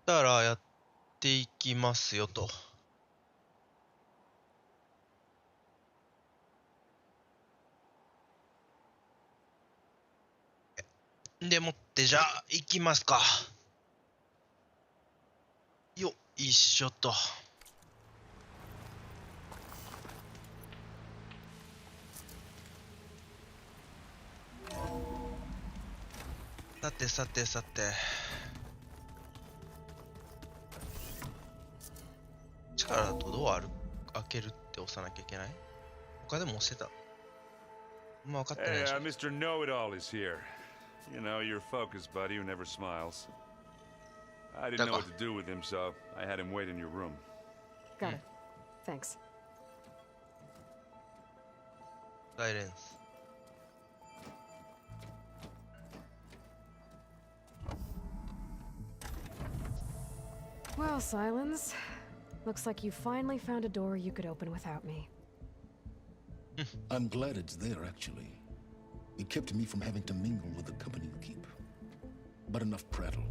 たらやっていきますよと。でもってじゃあ行きますか。よいしょと。さてさてさて。力だとドア開けるって押さなきゃいけない？他でも押してた。まあ分かってないでしょ。Mr. Know-it-all is here. You know, your focus buddy who never smiles. I didn't know what to do with him, so I had him wait in your room. Got it. Thanks. Silence. Well, Silence. Looks like you finally found a door you could open without me. I'm glad it's there, actually. It kept me from having to mingle with the company you keep. But enough prattle.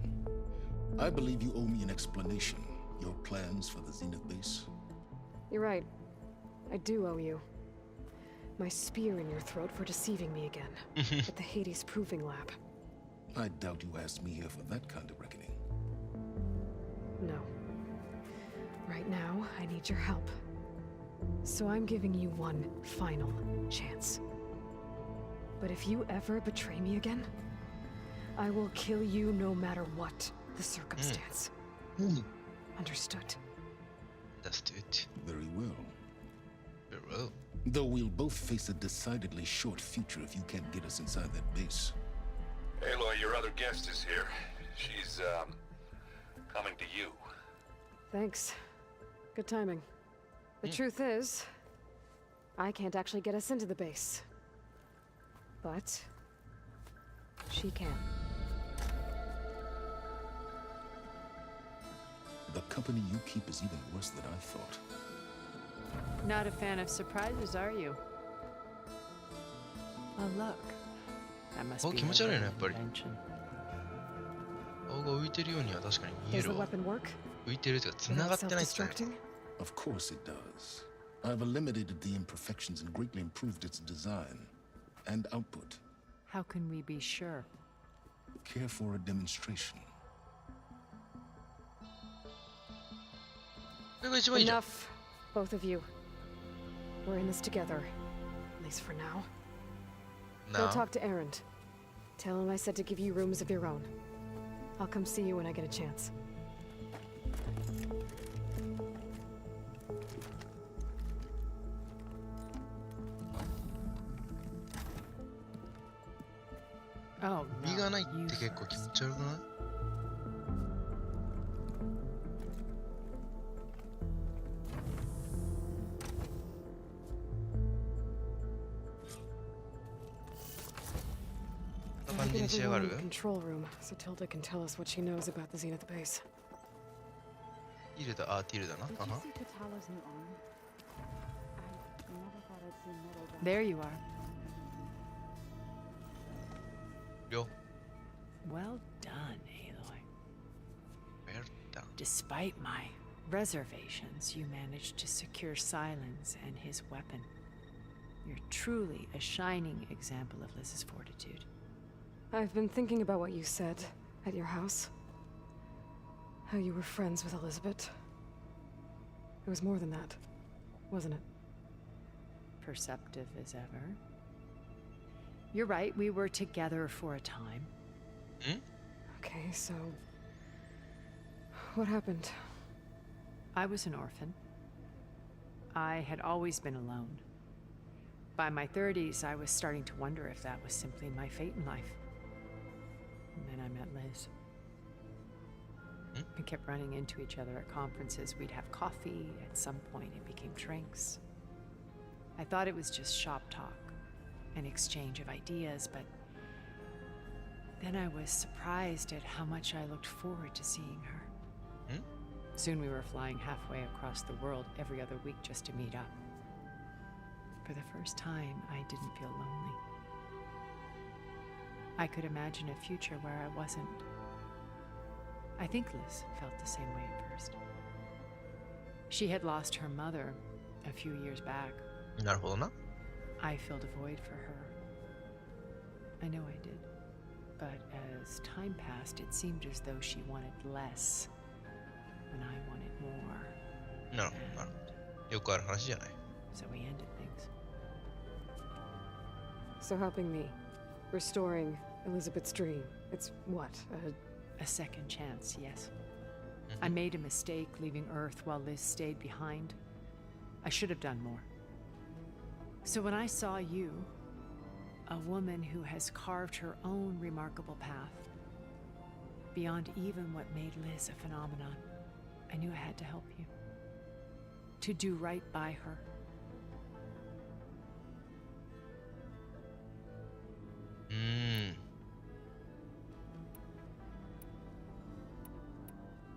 I believe you owe me an explanation. Your plans for the Zenith base? You're right. I do owe you. My spear in your throat for deceiving me again. At the Hades Proving Lab. I doubt you asked me here for that kind of reckoning. No. Right now, I need your help. So I'm giving you one final chance. But if you ever betray me again, I will kill you no matter what the circumstance. Understood? Understood. Very well. Very well. Though we'll both face a decidedly short future if you can't get us inside that base. Aloy, your other guest is here. She's, coming to you. Thanks. Good timing. The truth is, I can't actually get us into the base. But she can. The company you keep is even worse than I thought. Not a fan of surprises, are you? Oh, look. That must be 気持ち悪いな、やっぱり。 invention. 顔が浮いてるようには確かに見え Does the るわ。 weapon work? 浮いてるというか、繋が Without ってないって言ったね。 self-destructing? Of course it does. I've eliminated the imperfections and greatly improved its design and output. How can we be sure? Care for a demonstration? これが一番いいじゃん。 Enough, both of you. We're in this together, at least for now. Go talk to Erend. Tell him I said to give you rooms of your own. I'll come see you when I get a chance. Oh, 身がないっ you て結構気持ち悪くない？こんな感じに仕上がる？ Control room, so Tilda can tell us what she knows about the Zenith base. ティルダ、ティルダな。あは。 There you are. 了。 Well done, Aloy. Well done. Despite my reservations, you managed to secure Silence and his weapon. You're truly a shining example of Liz's fortitude. I've been thinking about what you said at your house. How you were friends with Elizabeth. It was more than that, wasn't it? Perceptive as ever. You're right, we were together for a time. Okay, so... what happened? I was an orphan. I had always been alone. By my 30s, I was starting to wonder if that was simply my fate in life. And then I met Liz. We kept running into each other at conferences. We'd have coffee. At some point, it became drinks. I thought it was just shop talk, an exchange of ideas, but then I was surprised at how much I looked forward to seeing her. Soon we were flying halfway across the world every other week just to meet up. For the first time, I didn't feel lonely. I could imagine a future where I wasn't I think Liz felt the same way at first. She had lost her mother a few years back. なるほどな。I filled a void for her. I know I did. But as time passed, it seemed as though she wanted less when I wanted more. なるほど、なるほど。よくある話じゃない。So we ended things. So helping me, restoring Elizabeth's dream. It's what? A second chance, yes. I made a mistake leaving Earth while Liz stayed behind. I should have done more. So when I saw you, a woman who has carved her own remarkable path, beyond even what made Liz a phenomenon, I knew I had to help you. To do right by her.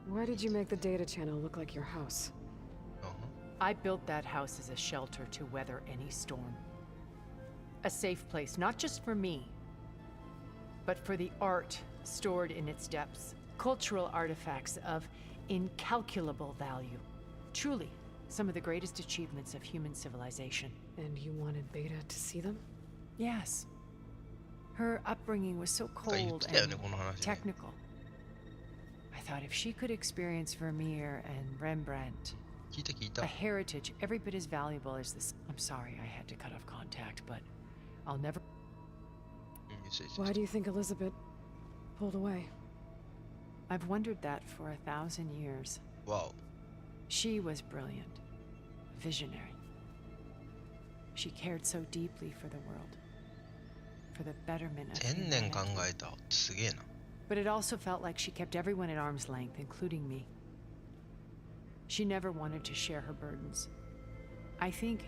Why did you make the data channel look like your house? I built that house as a shelter to weather any storm. A safe place, not just for me, but for the art stored in its depths. Cultural artifacts of incalculable value. Truly, some of the greatest achievements of human civilization. And you wanted Beta to see them? Yes. Her upbringing was so cold and technical. I thought if she could experience Vermeer and Rembrandt, a heritage every bit as valuable as this. I'm sorry I had to cut off contact, but I'll never. Why do you think Elizabeth pulled away? I've wondered that for 1,000 years. Wow. She was brilliant, visionary. She cared so deeply for the world, for the betterment of 1000年考 humanity. えたってすげえな。 But it also felt like she kept everyone at arm's length, including me. She never wanted to share her burdens. I think,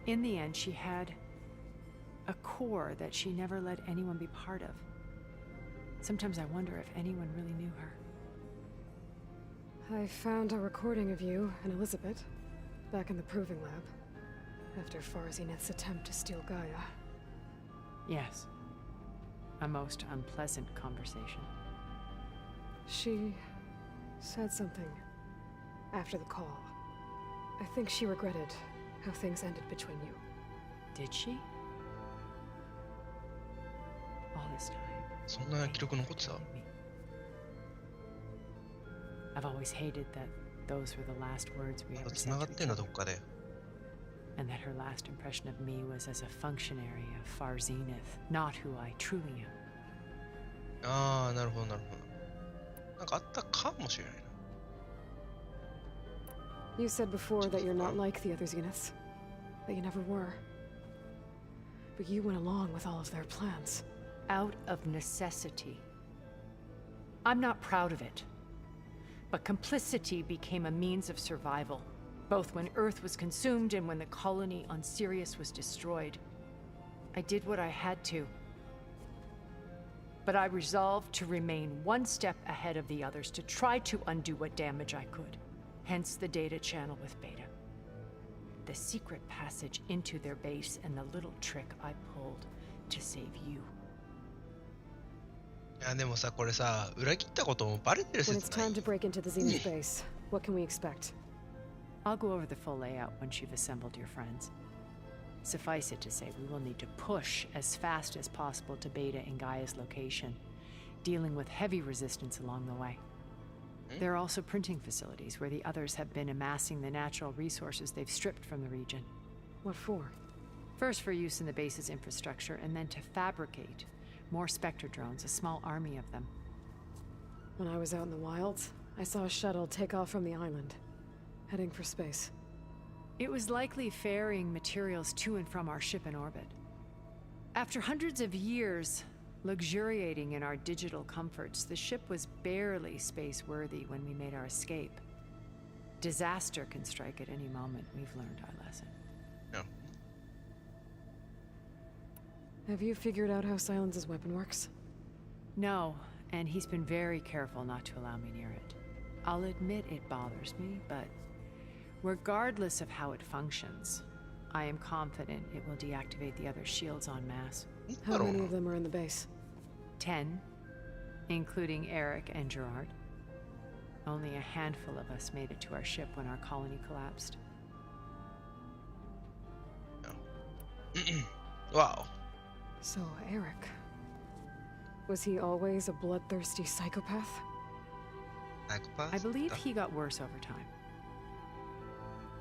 in the end, she had a core that she never let anyone be part of. Sometimes I wonder if anyone really knew her. I found a recording of you and Elizabeth back in the proving lab after Farzineth's attempt to steal Gaia. Yes. A most unpleasant conversation. She said something after the call. I think she regretted how things ended between you. Did she? All this time. そんな記録残ってた？ I've always hated that those were the last words we ま ever だ said 繋がっ to て each んだ other. どっかで。 And that her last impression of me was as a functionary of Farzineth, not who I truly am. ああ、なるほどなるほど。なんかあったかもしれないな。 You said before that you're not like the other Zeniths. That you never were. But you went along with all of their plans. Out of necessity. I'm not proud of it. But complicity became a means of survival, both when Earth was consumed and when the colony on Sirius was destroyed. I did what I had to. But I resolved to remain one step ahead of the others, to try to undo what damage I could. Hence the data channel with Beta. The secret passage into their base and the little trick I pulled to save you. いやでもさ、これさ、裏切ったこともバレてる When 説 it's ない time to break into the Zenith base, what can we expect? I'll go over the full layout once you've assembled your friends. Suffice it to say, we will need to push as fast as possible to Beta and Gaia's location, dealing with heavy resistance along the way. There are also printing facilities where the others have been amassing the natural resources they've stripped from the region. What for? First for use in the base's infrastructure, and then to fabricate more Spectre drones, a small army of them. When I was out in the wilds, I saw a shuttle take off from the island, heading for space. It was likely ferrying materials to and from our ship in orbit. After hundreds of years luxuriating in our digital comforts, the ship was barely space-worthy when we made our escape. Disaster can strike at any moment. We've learned our lesson. No. Have you figured out how Silence's weapon works? No, and he's been very careful not to allow me near it. I'll admit it bothers me, but regardless of how it functions, I am confident it will deactivate the other shields en masse. How many of them are in the base? 10, including Eric and Gerard. Only a handful of us made it to our ship when our colony collapsed. Wow. So, Eric. Was he always a bloodthirsty psychopath? Psychopath? I believe he got worse over time.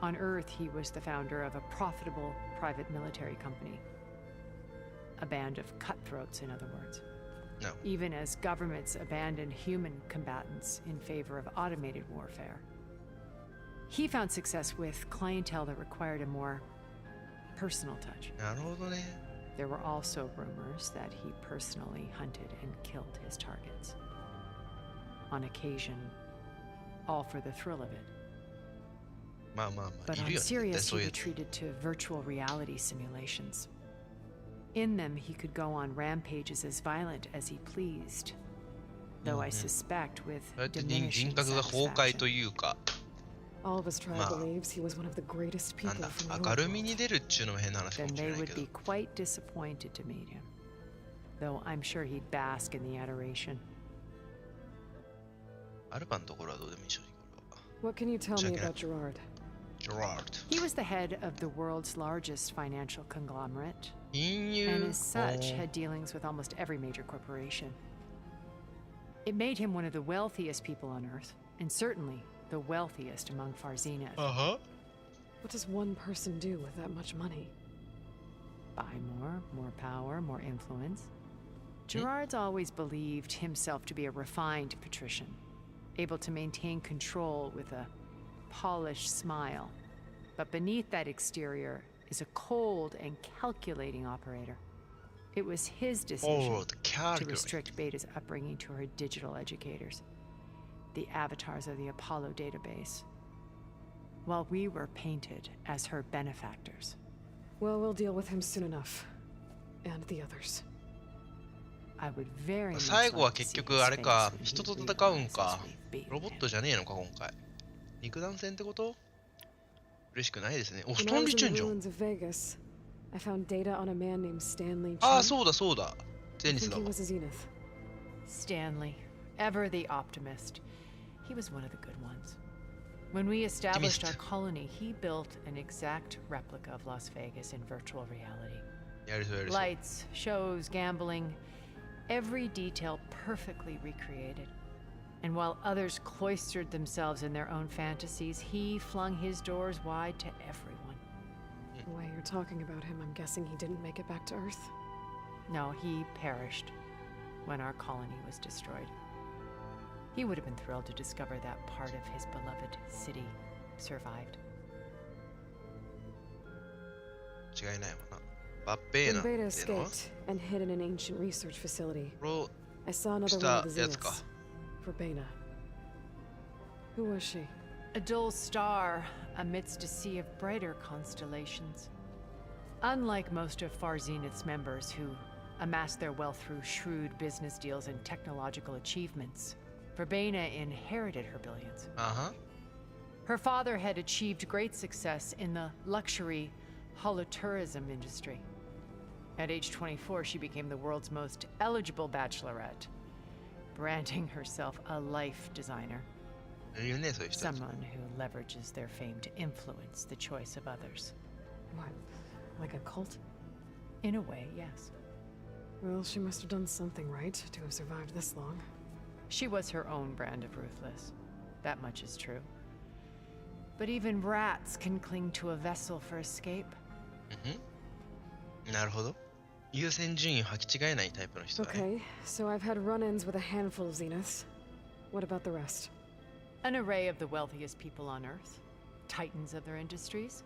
On Earth, he was the founder of a profitable private military company. A band of cutthroats, in other words. No. Even as governments abandoned human combatants in favor of automated warfare. He found success with clientele that required a more personal touch. なるほどね。 There were also rumors that he personally hunted and killed his targets. On occasion, all for the thrill of it. まあまあまあ、 But いる on よね。絶対 Sirius, そう he いうやつ。 retreated to virtual reality simulations. In them, he could go on rampages as violent as he pleased. Though I suspect with そうやって人 diminishing 格が崩壊と satisfaction. いうか、 All of his tribe Ma. believes he was one of the greatest なん people だ、 from the 明る old みに world. 出るっちゅうのも変な話か Then もしれ they ない would け be ど。 quite disappointed to meet him. Though I'm sure he'd bask in the adoration. アルバのところはどうでもいい正直俺は。 What can you tell Check me it about Gerard? Gerard. He was the head of the world's largest financial conglomerate, 金融 and as such おー had dealings with almost every major corporation. It made him one of the wealthiest people on Earth, and certainly the wealthiest among Farzenith. あは What does one person do with that much money? Buy more power, more influence. Gerard's always believed himself to be a refined patrician, able to maintain control with a polished smile. But beneath that exterior is a cold and calculating operator. It was his decision Oh, the to calculating. restrict Beta's upbringing to her digital educators, the avatars of the Apollo database, while we were painted as her benefactors. Well, we'll deal with him soon enough. And the others. I would very much 最後は like to 結 see 局 his あれか face when he 人と戦うんか realizes we've beaten ロボッ him. トじゃねえのか今回肉弾戦ってこと嬉しくないですねおス When ト I ーン was リーチェ in ン the ジョン ruins of Vegas, I found data on a man named Stanley ああ Chen. そうだそうだゼ I ニス think だ he わ was a Zenith. Stanley, ever the optimist. He was one of the good ones. When we established our Optimist. colony, he built an exact replica of Las Vegas in virtual reality. やりそうやりそう Lights, shows, gambling, every detail perfectly recreated. And while others cloistered themselves in their own fantasies, he flung his doors wide to everyone. The way you're talking about him, I'm guessing he didn't make it back to Earth. No, he perished when our colony was destroyed. He would have been thrilled to discover that part of his beloved city survived. 違いないわなバッベーナ When っていう Beta のは escaped and hid in an ancient research facility, こ I saw another Está- one of the ya está. Zeniths. Verbena. Who was she? A dull star amidst a sea of brighter constellations. Unlike most of Far Zenith's members who amassed their wealth through shrewd business deals and technological achievements, Verbena inherited her billions. あは Her father had achieved great success in the luxury holotourism industry. At age 24, she became the world's most eligible bachelorette, branding herself a life designer, いるねそういう人たち someone who leverages their fame to influence the choice of others. What? Like a cult? In a way, yes. Well, she must have done something right to have survived this long. She was her own brand of ruthless. That much is true. But even rats can cling to a vessel for escape. なるほど優先順位を履き違えないタイプの人だね Okay, so I've had run-ins with a handful of Zeniths. What about the rest? An array of the wealthiest people on Earth, titans of their industries.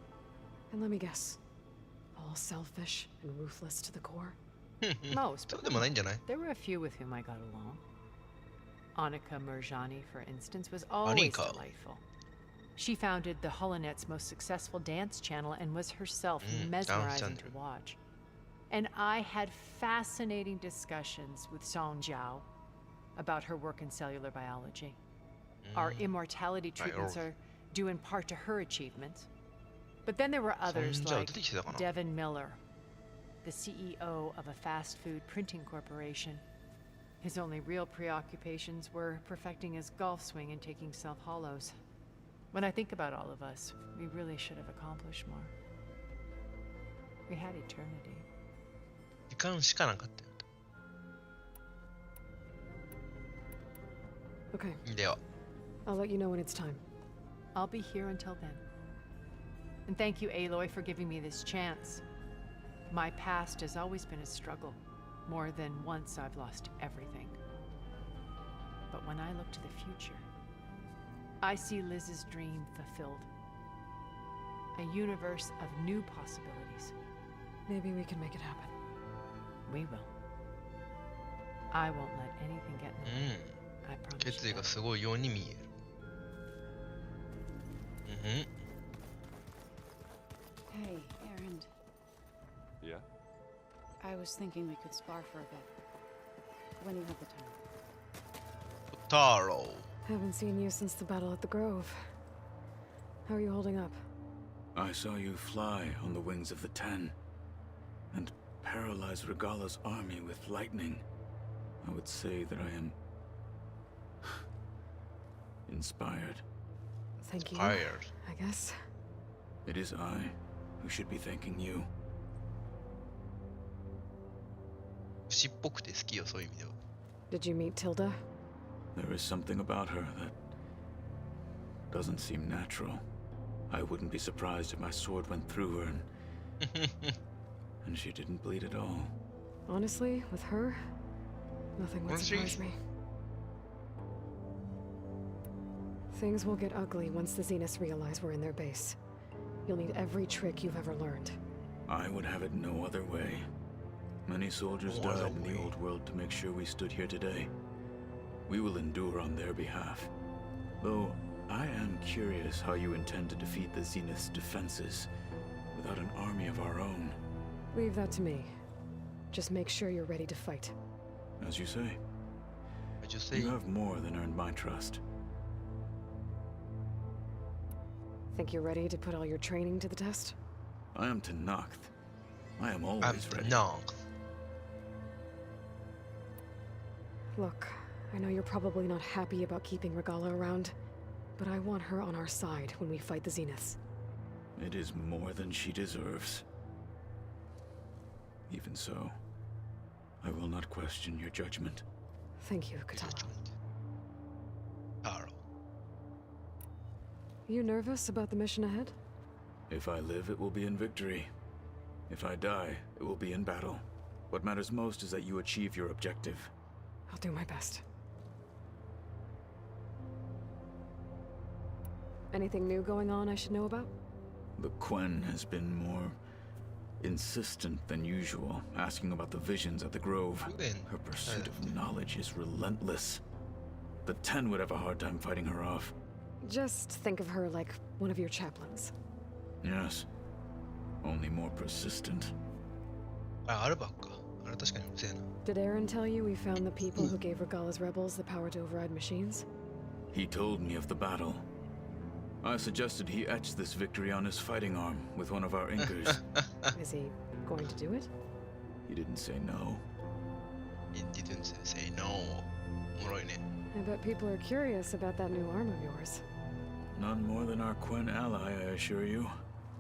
And let me guess. All selfish and ruthless to the core? Most, そう but でもないんじゃない there were a few with whom I got along. Annika Murjani, for instance, was always Annika. delightful. She founded the HoloNet's most successful dance channel and was herself Dance mesmerizing to channel. watch. And I had fascinating discussions with Song Jiao about her work in cellular biology. Our immortality treatments Biology. are due in part to her achievements. But then there were others Song Jiao like 出てきてたかな Devin Miller, the CEO of a fast food printing corporation, His only real preoccupations were perfecting his golf swing and taking self-hollows. When I think about all of us, we really should have accomplished more. We had eternity. 時間しかなかったよ Okay, では I'll let you know when it's time. I'll be here until then. And thank you, Aloy, for giving me this chance. My past has always been a struggle. More than once I've lost everything. But when I look to the future, I see Liz's dream fulfilled. A universe of new possibilities. Maybe we can make it happen. We will. I won't let anything get in the う way. ん I promise 決 you 意が that. すごいように見えるうん Hey, Aaron. Yeah? I was thinking we could spar for a bit. When you have the time. タロ Haven't seen you since the battle at the Grove. How are you holding up? I saw you fly on the wings of the Ten, and paralyze Regala's army with lightning. I would say that I am inspired. Thank you, Inspired. I guess. It is I who should be thanking you. 節っぽくて好きよそういう意味では Did you meet Tilda? There is something about her that doesn't seem natural. I wouldn't be surprised if my sword went through her and she didn't bleed at all. Honestly, with her, nothing would Honestly? surprise me. Things will get ugly once the Zeniths realize we're in their base. You'll need every trick you've ever learned. I would have it no other way. Many soldiers No other died in the way. old world to make sure we stood here today. We will endure on their behalf. Though I am curious how you intend to defeat the Zenith's defenses without an army of our own. Leave that to me. Just make sure you're ready to fight. As you say, I just say you have more than earned my trust. Think you're ready to put all your training to the test? I am Tenakth. I am I'm always ready. no Look, I know you're probably not happy about keeping Regala around, but I want her on our side when we fight the Zeniths. It is more than she deserves. Even so, I will not question your judgment. Thank you, Katana. judgment タロ You nervous about the mission ahead? If I live, it will be in victory. If I die, it will be in battle. What matters most is that you achieve your objective. I'll do my best. Anything new going on I should know about? The Quen has been more insistent than usual, asking about the visions at the Grove. Her pursuit of knowledge is relentless. The Ten would have a hard time fighting her off. Just think of her like one of your chaplains. Yes. Only more persistent. あアルバかあれ確かにうるせえな Did Aaron tell you we found the people who gave Regala's rebels the power to override machines? He told me of the battle. I suggested he etch this victory on his fighting arm with one of our inkers. Is he going to do it? He didn't say no. It didn't say no おもろいね I bet people are curious about that new arm of yours. None more than our Quen ally, I assure you.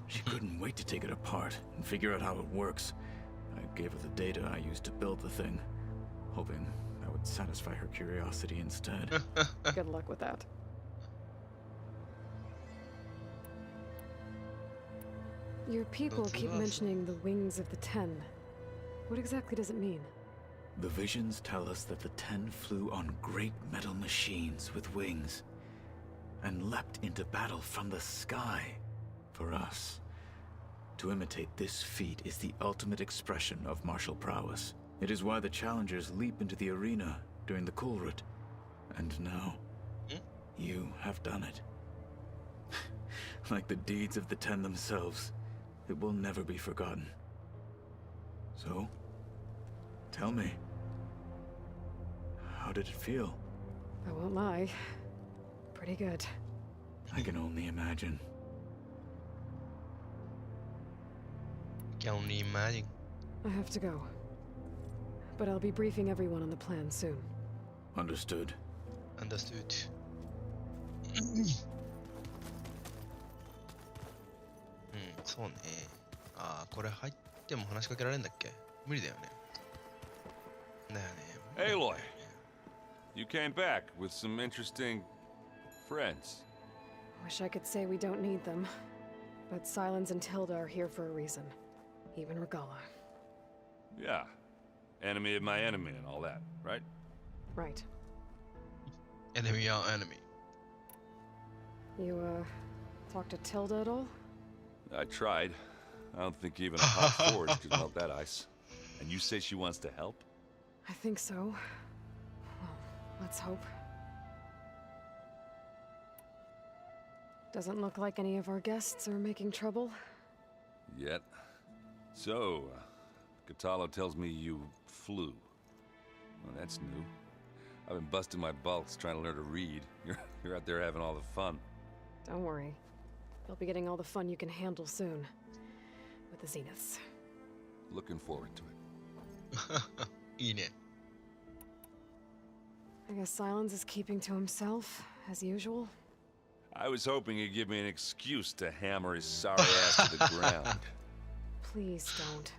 She couldn't wait to take it apart and figure out how it works. I gave her the data I used to build the thing, hoping that would satisfy her curiosity instead. Good luck with that. Your people That's keep enough. mentioning the wings of the Ten. What exactly does it mean? The visions tell us that the Ten flew on great metal machines with wings and leapt into battle from the sky. For us, to imitate this feat is the ultimate expression of martial prowess. It is why the challengers leap into the arena during the Kulrut. And now, you have done it. Like the deeds of the Ten themselves, it will never be forgotten. So, tell me, how did it feel? I won't lie. Pretty good. I can only imagine. Can only imagine I have to go. but I'll be briefing everyone on the plan soon. Understood. Understood. そうね。ああ、これ入っても話しかけられるんだっけ？無理だよね。だよね。 Aloy, you came back with some interesting friends. Wish I could say we don't need them, but Silence and Tilda are here for a reason. Even Regala. Yeah, enemy of my enemy and all that, right? Right. Enemy on enemy. You, talked to Tilda at all? I tried. I don't think even a hot forge could melt that ice. And you say she wants to help? I think so. Well, let's hope. Doesn't look like any of our guests are making trouble. Yet. So, Catalo tells me you flew. Well, that's new. I've been busting my balls trying to learn to read. You're out there having all the fun. Don't worry. You'll be getting all the fun you can handle soon. With the Zeniths. Looking forward to it. いいね。 I guess Silence is keeping to himself, as usual. I was hoping he'd give me an excuse to hammer his sorry ass to the ground. Please don't.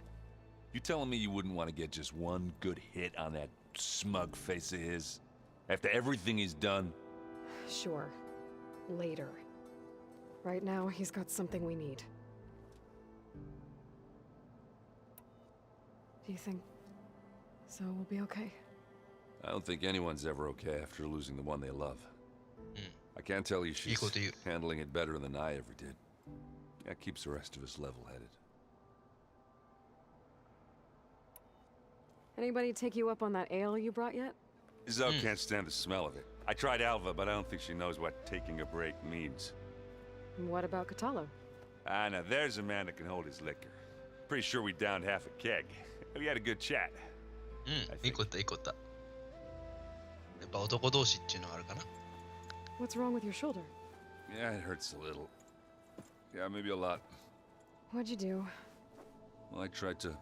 You telling me you wouldn't want to get just one good hit on that smug face of his? After everything he's done? Sure. Later. Right now, he's got something we need. Do you think so we'll be okay? I don't think anyone's ever okay after losing the one they love. I can't tell you she's Equal to you. handling it better than I ever did. That keeps the rest of us level-headed. Anybody take you up on that ale you brought yet? Zoe can't stand the smell of it. I tried Alva, but I don't think she knows what taking a break means. What about Catalo? Ah, now there's a man that can hold his liquor. Pretty sure we downed half a keg. We had a good chat. いいことだ、いいことだ。やっぱ男同士っていうのはあるかな。 What's wrong with your shoulder? Yeah, it hurts a little. Yeah, maybe a lot. What'd you do? Well, I tried to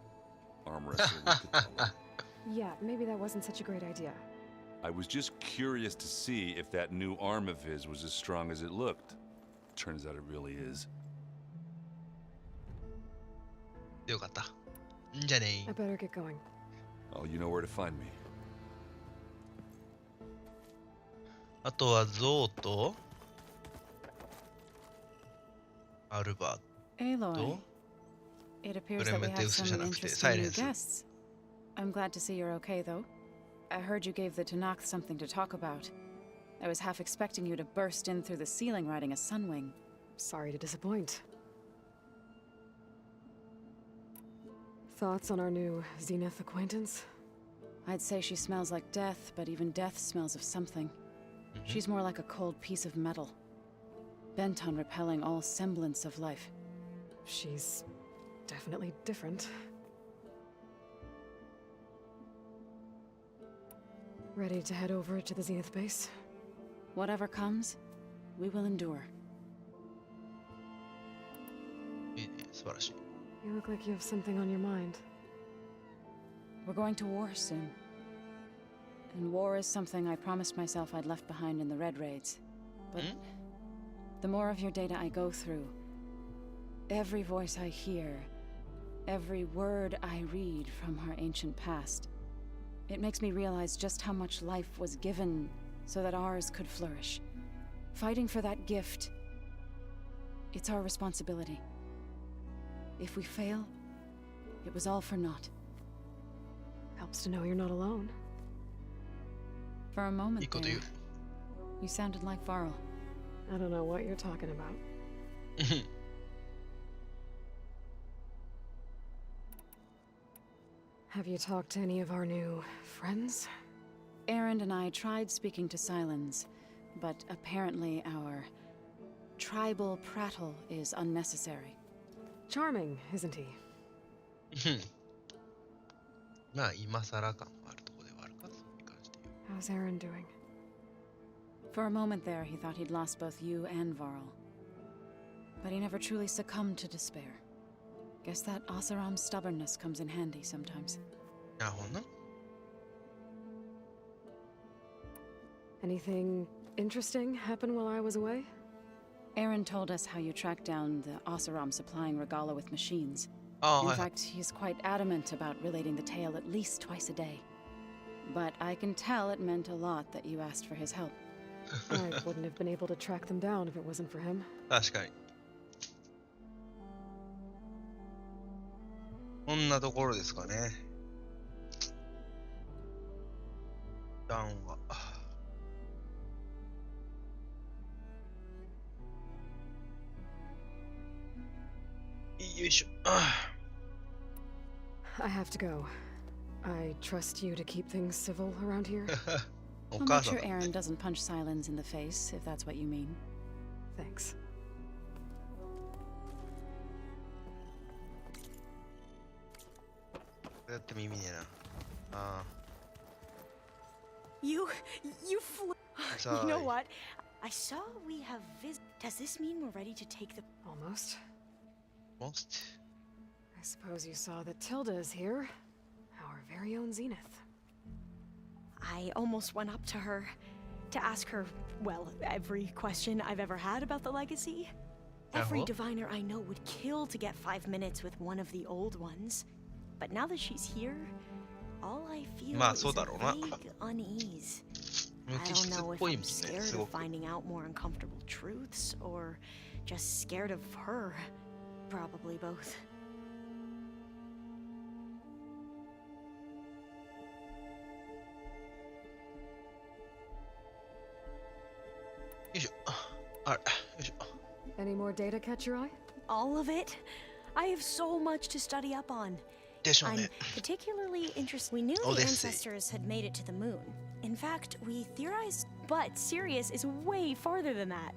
arm wrestle with Catalo. Yeah, maybe that wasn't such a great idea. I was just curious to see if that new arm of his was as strong as it looked. Turns out it really is. よかった。んじゃね I better get going. Oh, you know where to find me. あとはゾウとアルバ Aloy, it appears that we have some interesting new guests. I'm glad to see you're okay, though. I heard you gave the Tanakh something to talk about. I was half expecting you to burst in through the ceiling riding a sunwing. Sorry to disappoint. Thoughts on our new Zenith acquaintance? I'd say she smells like death, but even death smells of something. She's more like a cold piece of metal, bent on repelling all semblance of life. She's definitely different. Ready to head over to the Zenith base? Whatever comes, we will endure. いいね、素晴らしい。 You look like you have something on your mind. We're going to war soon. And war is something I promised myself I'd left behind in the Red Raids. But the more of your data I go through, every voice I hear, every word I read from our ancient past, it makes me realize just how much life was given so that ours could flourish. Fighting for that gift, it's our responsibility. If we fail, it was all for naught. Helps to know you're not alone. For a moment いいこと言 there, う。 you sounded like Varl. I don't know what you're talking about. Have you talked to any of our new friends? Aaron and I tried speaking to Silence, but apparently our tribal prattle is unnecessary. Charming, isn't he? まあ、今更感はあるところではあるか、それに関して言う。 How's Aaron doing? For a moment there, he thought he'd lost both you and Varl. But he never truly succumbed to despair. Guess that Oseram's stubbornness comes in handy sometimes. なるほどな。Anything interesting happen while I was away? Aaron told us how you tracked down the Oseram supplying Regala with machines. ああ、 In はいはい。 fact, he's quite adamant about relating the tale at least twice a day. But I can tell it meant a lot that you asked for his help. I wouldn't have been able to track them down if it wasn't for him. 確かに。こんなところですかね。談話。よいしょ。I have to go. I trust you to keep things civil around here. お I'll 母 make さん sure Aaron doesn't punch Silence in the face, if that's what you mean. Thanks. だって耳ねえな。あ You flew. Sorry. You know what? I saw we have Does this mean we're ready to take the? Almost. あ。Most? I suppose you saw that Tilda is here. Our very own Zenith. I almost went up to her to ask her, well, every question I've ever had about the legacy. Every well. diviner I know would kill to get 5 minutes with one of the old ones. But now that she's here, all I feel まあ is そうだろうな。 a vague unease. 無 I 機 don't 質 know っ if ぽいも I'm んね、 scared す of ごく。 finding out more uncomfortable truths, or just scared of her. Probably both. よいしょ。あれ、よいしょ。 Any more data catch your eye? All of it? I have so much to study up on. でしょう I'm ね。 particularly interested. We knew the Odyssey. ancestors had made it to the moon. In fact, we theorized, but Sirius is way farther than that.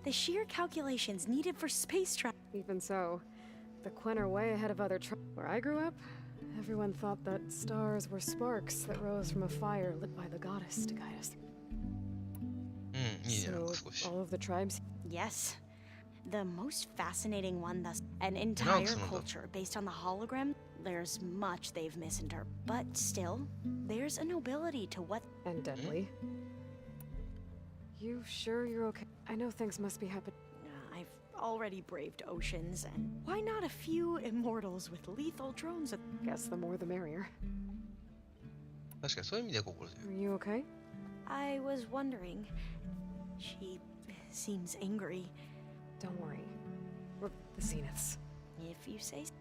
The sheer calculations needed for space travel. Even so, the Quen are way ahead of other Where I grew up, everyone thought that stars were sparks that rose from a fire lit by the goddess to guide us. うん、いいね、なん So か少し。 all of the tribes. Yes. The most fascinating one thus an entire culture based on the hologram. There's much they've misinterpreted. But still, there's a nobility to what And deadly. You sure you're okay? I know things must be happening. I've already braved oceans, and why not a few immortals with lethal drones? Guess the more the merrier. 確かにそういう意味では心強い。 Are you okay? I was wondering. She seems angry. Don't worry. We're the Zeniths. If you say so.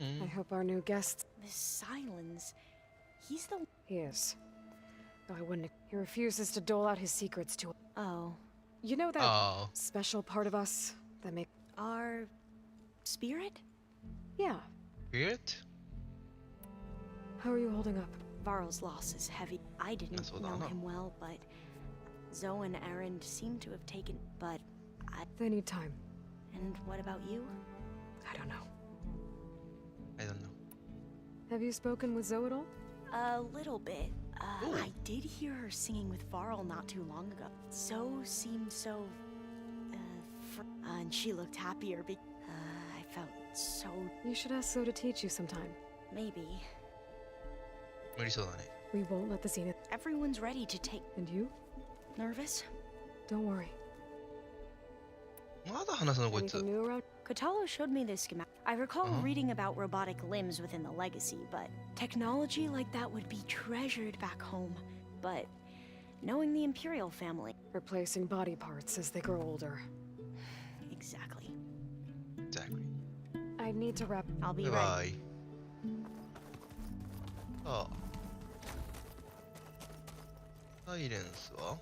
う I ん。 hope our new guest. This Silence. He's the. He is. Though I wouldn't. He refuses to dole out his secrets to. Oh. You know thatあ special part of us that make. Our spirit? Yeah. あ。Spirit? How are you holding up? Varl's loss is heavy. I didn't That's what I know know. him well, but Zoe and Aaron seem to have taken. But They need time. and what about you? I don't know. I don't know. Have you spoken with Zoe at all? A little bit. Ooh. I did hear her singing with Varl not too long ago. Zoe seemed so. And she looked happier. I felt so. You should ask Zoe to teach you sometime. Maybe. 無理そうだね。 We won't let the Zenith. Everyone's ready to take. And you? Nervous? Don't worry. まだ話すのこいつ Anything。new around? Kotalo showed me this schematic. I recall reading about robotic limbs within the legacy, but technology like that would be treasured back home. But knowing the Imperial family. Replacing body parts as they grow older. Exactly. Exactly. I need to wrap. I'll be バイ right. バイ。ああ。サイレンスは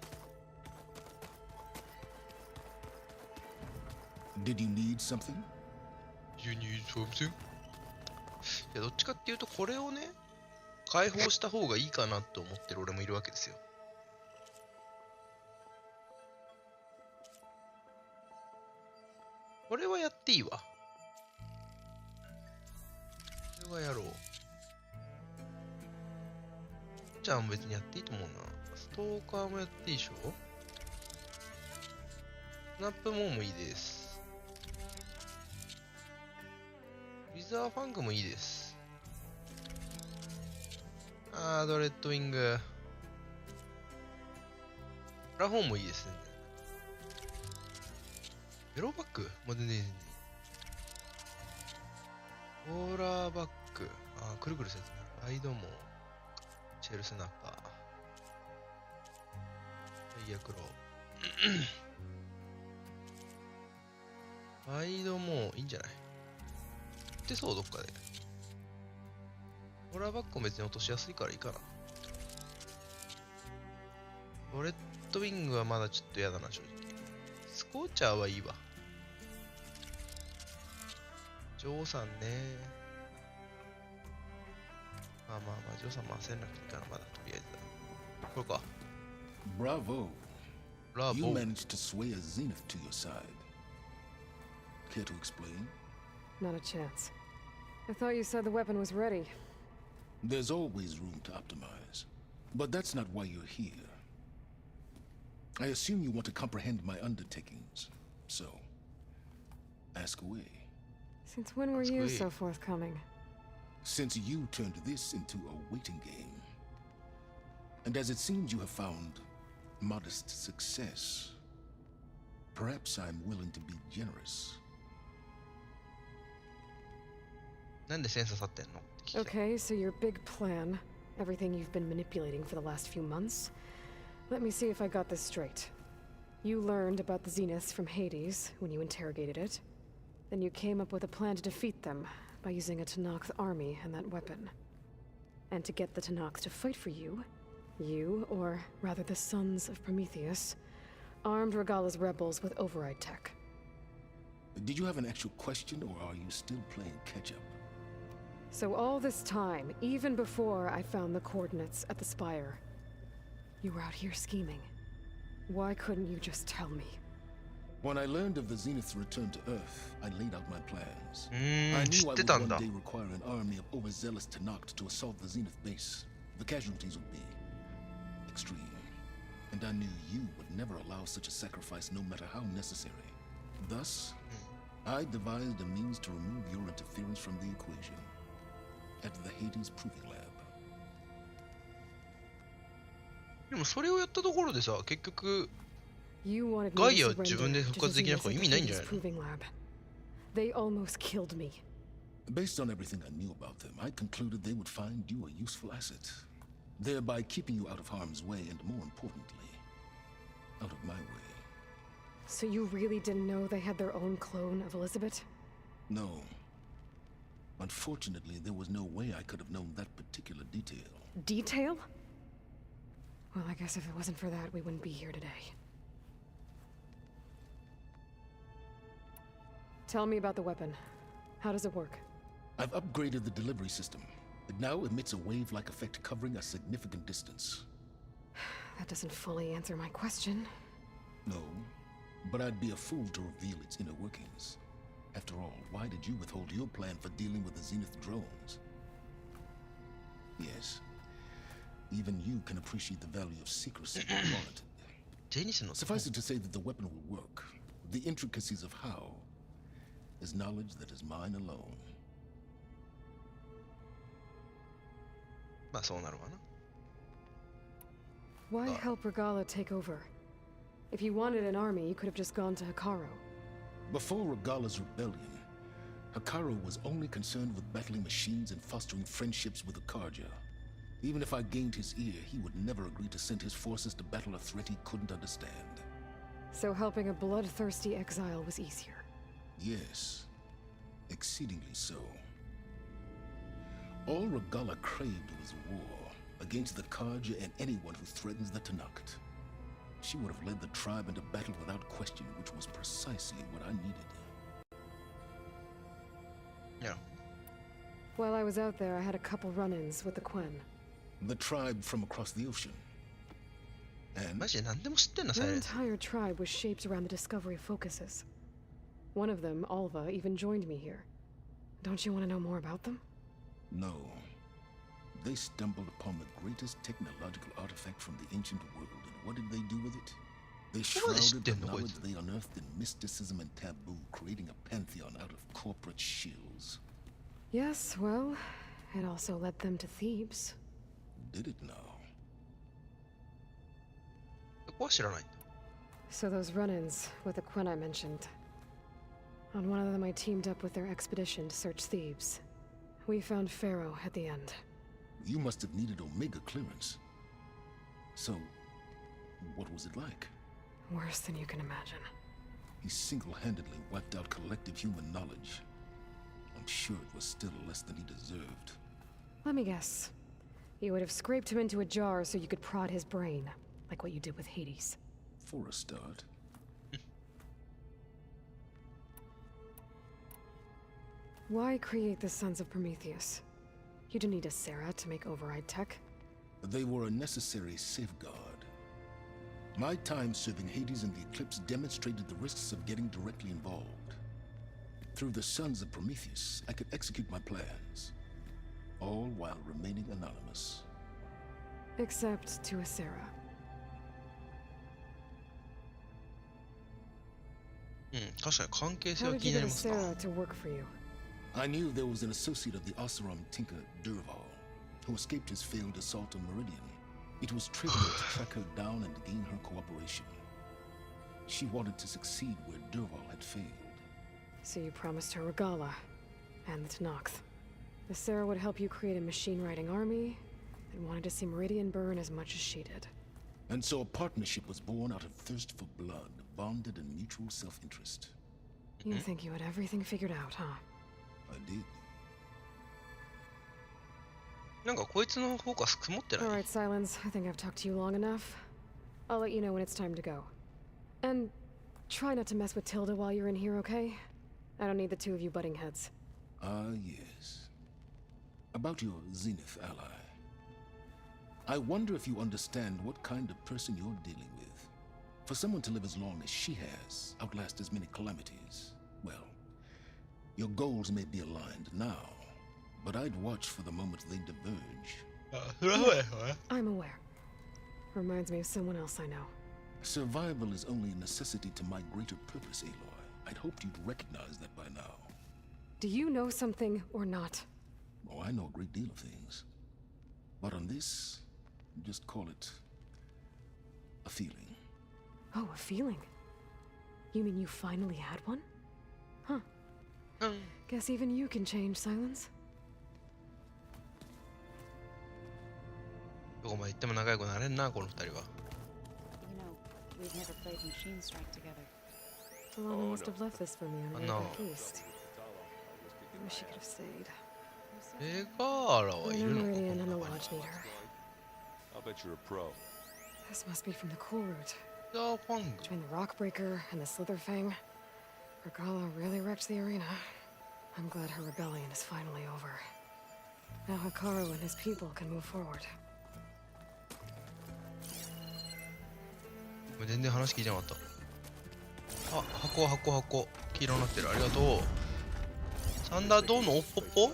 Did you need something? You need something? いやどっちかっていうとこれをね解放した方がいいかなと思ってる俺もいるわけですよ。これはやっていいわ。これはやろう。じゃあ別にやっていいと思うな。ストーカーもやっていいでしょ。スナップモーもいいです。ウィザーファングもいいです。ドレッドウィング。ラフォンもいいですね。エロバックもう全然いい。オーラーバック。あー、くるくるするやつね。ライドも、シェルスナッパー。ファイヤークロー。ライドもいいんじゃない？売ってそう、どっかで。オーラーバックも別に落としやすいからいいかな。ロレッドウィングはまだちょっと嫌だな、正直。スコーチャーはいいわ。ジョーさんね。まあまあまあ、ジョーさんも焦んなくていいかな、まだとりあえず。これか。Bravo. ブラ You ボー。 managed to sway a zenith to your side. Care to explain? Not a chance. I thought you said the weapon was ready. There's always room to optimize. But that's not why you're here. I assume you want to comprehend my undertakings. So, ask away. Since when were That's you great. so forthcoming? Since you turned this into a waiting game. And as it seems you have found modest success, perhaps I'm willing to be generous. なんでセンサー刺ってんのって聞きたい。 Okay, so your big plan, everything you've been manipulating for the last few months. Let me see if I got this straight. You learned about the Zeniths from Hades when you interrogated it. Then you came up with a plan to defeat them by using a Tenakth army and that weapon. And to get the Tenakth to fight for you, you, or rather the sons of Prometheus, armed Regala's rebels with override tech. Did you have an actual question, or are you still playing catch-up? So all this time, even before I found the coordinates at the Spire, you were out here scheming. Why couldn't you just tell me? When I learned of the Zenith's return to Earth, I laid out my plans. I 知 knew っ I て would たん one だ。 day require an army of overzealous Tenakth to assault the Zenith base. The casualties would be extreme. And I knew you would never allow such a sacrifice no matter how necessary. Thus, I devised a means to remove your interference from the equation. At the Hades Proving Lab. でもそれをやったところでさ、結局、 You wanted me to ガイア surrender 自分で復 to 活できな the くて Zeniths 意 at 味 the ないんじゃ Hades ないの？ Proving Lab. They almost killed me. Based on everything I knew about them, I concluded they would find you a useful asset, thereby keeping you out of harm's way and, more importantly, out of my way. So you really didn't know they had their own clone of Elizabeth? No. Unfortunately, there was no way I could have known that particular detail. Detail? Well, I guess if it wasn't for that, we wouldn't be here today. Tell me about the weapon. How does it work? I've upgraded the delivery system. It now emits a wave-like effect covering a significant distance. That doesn't fully answer my question. No, but I'd be a fool to reveal its inner workings. After all, why did you withhold your plan for dealing with the Zenith drones? Yes, even you can appreciate the value of secrecy when warranted. ジェニスの Suffice it to say that the weapon will work. The intricacies of how is knowledge that is mine alone. まあそうなるわな。 Why help Regala take over? If you wanted an army, you could have just gone to Hikaru. Before Regala's rebellion, Hikaru was only concerned with battling machines and fostering friendships with the Karja. Even if I gained his ear, he would never agree to send his forces to battle a threat he couldn't understand. So helping a bloodthirsty exile was easier. Yes, exceedingly so. All Regala craved was war against the Karja and anyone who threatens the Tenakth. She would have led the tribe into battle without question, which was precisely what I needed. Yeah. While I was out there, I had a couple run-ins with the Quen. The tribe from across the ocean. And マジで何でも知ってんな、サイ Their レンス。 entire tribe was shaped around the discovery focuses. One of them, Alva, even joined me here. Don't you want to know more about them? no, they stumbled upon the greatest technological artifact from the ancient world, and what did they do with it? They shrouded the knowledge they unearthed in mysticism and taboo, creating a pantheon out of corporate shills. Yes, well, it also led them to Thebes. Did it now? そこは知らないんだ。So those run-ins with the Quen I mentioned. On one of them I teamed up with their expedition to search Thebes. We found Pharaoh at the end. You must have needed Omega clearance. So, what was it like? Worse than you can imagine. He single-handedly wiped out collective human knowledge. I'm sure it was still less than he deserved. Let me guess. You would have scraped him into a jar so you could prod his brain, like what you did with Hades. For a start. Why create the Sons of Prometheus? You didn't need a Sarah to make override tech. They were a necessary safeguard. My time serving Hades and the Eclipse demonstrated the risks of getting directly involved. Through the Sons of Prometheus, I could execute my plans, all while remaining anonymous. Except to a Sarah. How did you get a Sarah to work for you? I knew there was an associate of the Oseram tinker, Durval, who escaped his failed assault on Meridian. It was trivial to track her down and gain her cooperation. She wanted to succeed where Durval had failed. So you promised her Regala and the Tenakth. The Sarah would help you create a machine-riding army and wanted to see Meridian burn as much as she did. And so a partnership was born out of thirst for blood, bonded in mutual self-interest. You think you had everything figured out, huh? I did. Alright, Silence. I think I've talked to you long enough. I'll let you know when it's time to go. And try not to mess with Tilda while you're in here, okay? I don't need the two of you butting heads. Ah, yes. About your Zenith ally. I wonder if you understand what kind of person you're dealing with. For someone to live as long as she has, outlast as many calamities, well, your goals may be aligned now, but I'd watch for the moment they diverge. I'm aware. Reminds me of someone else I know. Survival is only a necessity to my greater purpose, Aloy. I'd hoped you'd recognize that by now. Do you know something or not? Oh, I know a great deal of things. But on this, just call it a feeling. Oh, a feeling? You mean you finally had one? Huh. Guess even you can change, Silence. どこまで行っても仲良くなれんな、この二人は。You know, we've never played Machine Strike together. Alana must have left this for me on No. the feast. I wish she could have stayed. ベガーラはい I る know のか Meridian こ and の the 中に Lodge need her. I'll bet you're a pro. This must be from the cool route. ザーファング Between the Rockbreaker and the Slitherfang, Regala really wrecked the arena. I'm glad her rebellion is finally over. Now Hikaru and his people can move forward. 全然話聞いてなかった。あ、箱。黄色になってる。ありがとう。サンダードーンのおっぽっぽ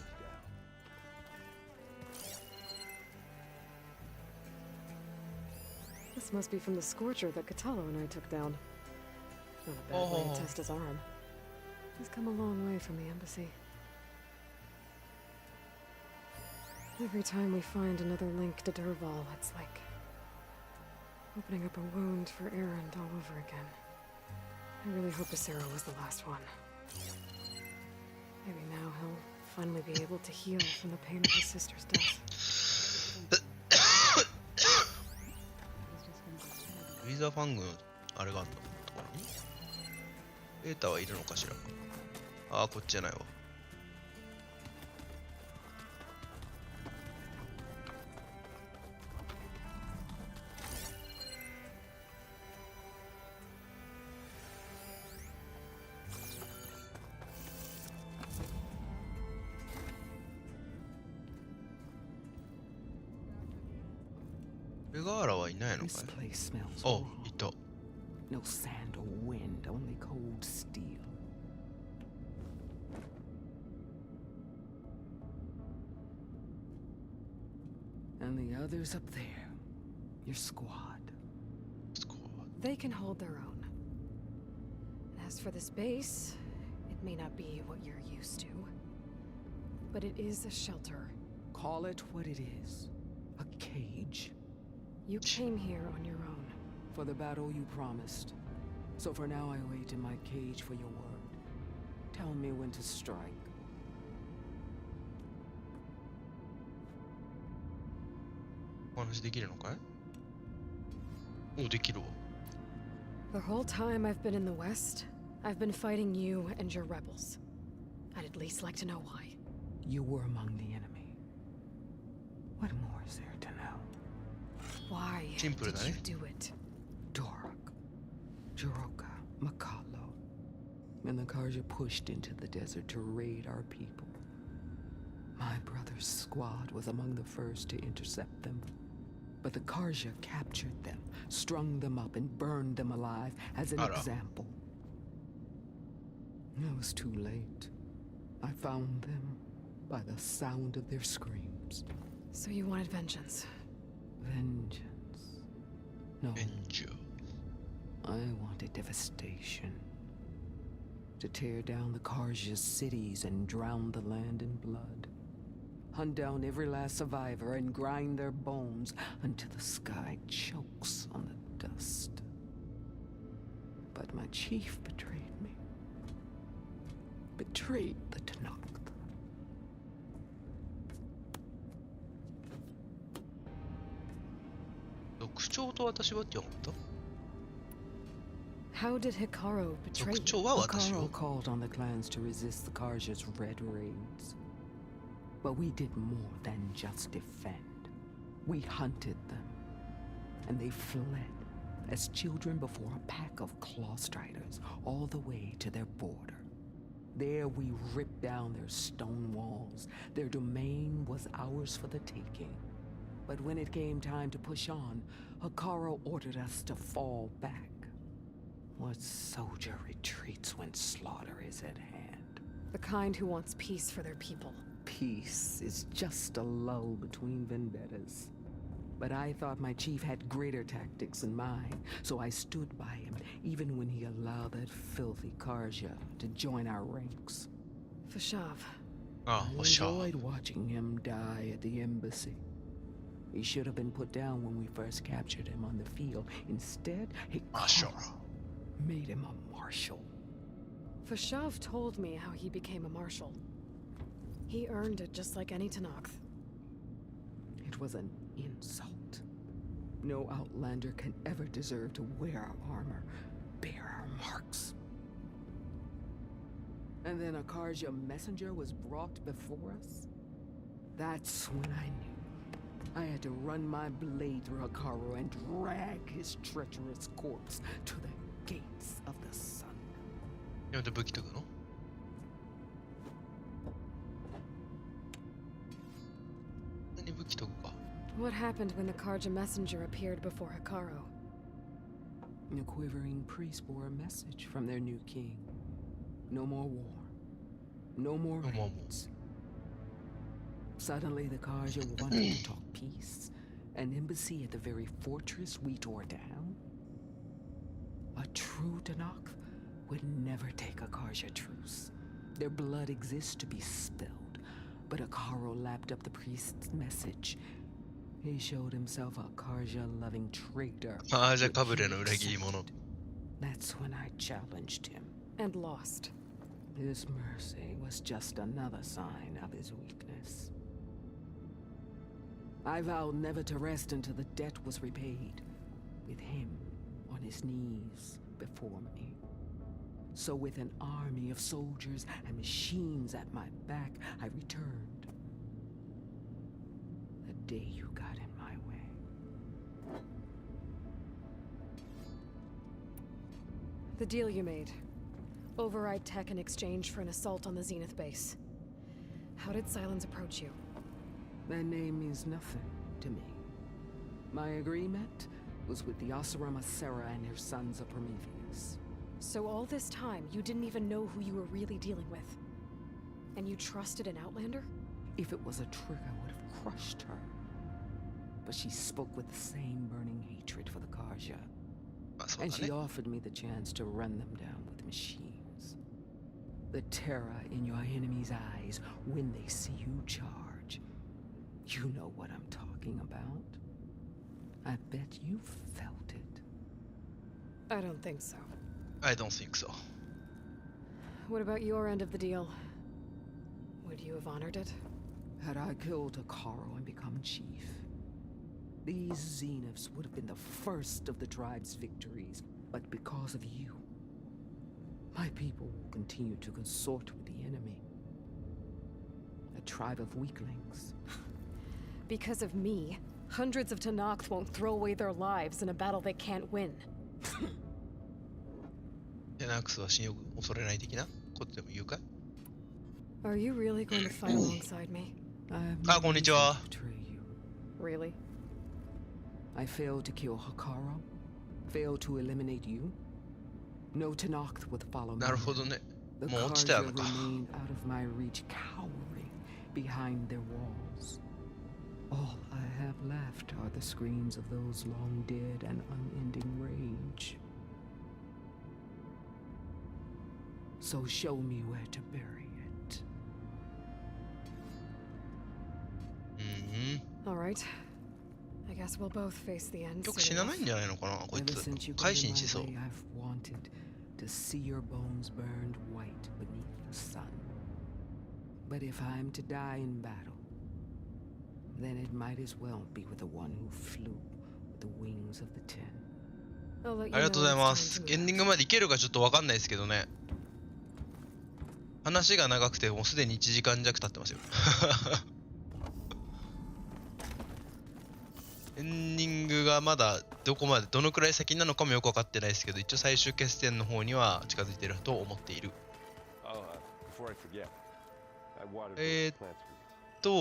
This must be from the Scorcher that Katalo and I took down. Not a bad way to test his arm. He's come a long way from the embassy. Every time we find another link to Durval, it's like opening up a wound for Erend all over again. I really hope Asera was the last one. Maybe now he'll finally be able to heal from the pain of his sister's death. ウィザーファングのあれがあったところにベータはいるのかしら。ああ、こっちじゃないわ。ベガーラはいないの This かい place smells あ、 wrong. いた。 No sand or wind, only cold steel. And the others up there, your squad. They can hold their own. And as for this base, it may not be what you're used to, but it is a shelter. Call it what it is. A cage. You came here on your own. For the battle you promised. So for now, I wait in my cage for your word. Tell me when to strike. お話できるのかい？お、できるわ。The whole time I've been in the West, I've been fighting you and your rebels. I'd at least like to know why. You were among the enemy. What more is there to know? Why Simple, did you eh? do it? Dorak, Jiroka, Makalo, and the Karja pushed into the desert to raid our people. My brother's squad was among the first to intercept them. But the Karja captured them, strung them up, and burned them alive as an example. It was too late. I found them by the sound of their screams. So you wanted vengeance? Vengeance. No, Vengeance. I wanted devastation. To tear down the Karja's cities and drown the land in blood. Hunt down every last survivor and grind their bones until the sky chokes on the dust. But my chief betrayed me. Betrayed the Tanakh. 族長と私はって分かった？ How did Hikaru betray 族 you? 長は私 Hikaru を。 called on the clans to resist the Karja's red raids. But we did more than just defend. We hunted them, and they fled as children before a pack of claw striders all the way to their border. There we ripped down their stone walls. Their domain was ours for the taking. But when it came time to push on, Hikaru ordered us to fall back. What soldier retreats when slaughter is at hand? The kind who wants peace for their people. Peace is just a lull between vendettas. But I thought my chief had greater tactics in mind, so I stood by him, even when he allowed that filthy Karja to join our ranks. Fashav.ああ、I おっしゃ。 enjoyed watching him die at the embassy. He should have been put down when we first captured him on the field. Instead, he made him a marshal. Fashav told me how he became a marshal. He earned it just like any Tanakh. It was an insult. No outlander can ever deserve to wear our armor, bear our marks. And then a Karja messenger was brought before us? That's when I knew. I had to run my blade through Hikaru and drag his treacherous corpse to the gates of the sun. やめて武器研ぐの？ 何武器研ぐか？ What happened when the Karja messenger appeared before Hikaru? The quivering priests bore a message from their new king. No more war. No more No more war. raids. Suddenly, the Karja wanted to talk peace. An embassy at the very fortress we tore down? A true Tanakh would never take a Karja truce. Their blood exists to be spilled. But Hikaru lapped up the priest's message. He showed himself a Karja-loving traitor. ああ、じゃあカブレの裏切り者。 That's when I challenged him. And lost. His mercy was just another sign of his weakness. I vowed never to rest until the debt was repaid, with him on his knees before me. So with an army of soldiers and machines at my back, I returned. The day you got in my way. The deal you made. Override tech in exchange for an assault on the Zenith base. How did Silence approach you? That name means nothing to me. My agreement was with the Oseram Asera and her sons of Prometheus. So all this time, you didn't even know who you were really dealing with? And you trusted an Outlander? If it was a trick, I would have crushed her. But she spoke with the same burning hatred for the Karja. まあそう And だ she ね。 offered me the chance to run them down with machines. The terror in your enemy's eyes when they see you charge. You know what I'm talking about. I bet you felt it. I don't think so. I don't think so. What about your end of the deal? Would you have honored it? Had I killed Hikaru and become chief, these Zeniths would have been the first of the tribe's victories. But because of you, my people will continue to consort with the enemy. A tribe of weaklings. Because of me, hundreds of Tenakth won't throw away their lives in a battle they can't win. テナクスは死に恐れない的なことでも言うか？ Are you really going to fight alongside me? I have Ah, no konnichiwa. reason to betray you. Really? I failed to kill Hikaru, failed to eliminate you. No Tenakth would follow me. なるほどね。 The もう落ちた Karja のか。 remained out of my reach, cowering behind their walls. All I have left are the screams of those long dead and unending rage. So show me where to bury it. うん。 All right. I guess we'll both face the end. 結局死なないんじゃないのかなこい Ever つ since you。改 got 心 in しそう。 my way, I've wanted to see your bones burned white beneath the sun. But if I'm to die in battle, then it might as well be with the one who flew with the wings of the ten. I'll let you ありが know とうござい when ま it's す。 time to エン move ディン out. グまでいけるかちょっとわかんないですけどね。話が長くてもうすでに1時間弱経ってますよ。エンディングがまだどこまでどのくらい先なのかもよく分かってないですけど、一応最終決戦の方には近づいてると思っている。Before I forget, I watered Eh, those plants for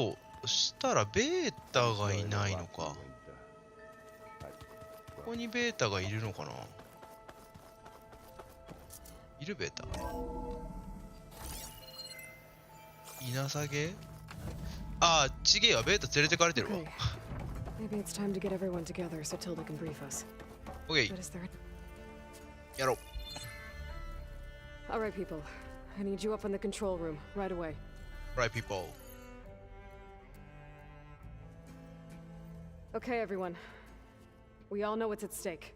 you. と、そしたらベータがいないのか。ここにベータがいるのかな。いるベータ。いなさげ。ああ、ちげえわ、ベータ連れてかれてるわ。 Okay. Maybe it's time to get everyone together so Tilda can brief us. オッケ But is there... ー、やろう。 All right, people. I need you up in the control room right away. Right people. Okay, everyone. We all know what's at stake.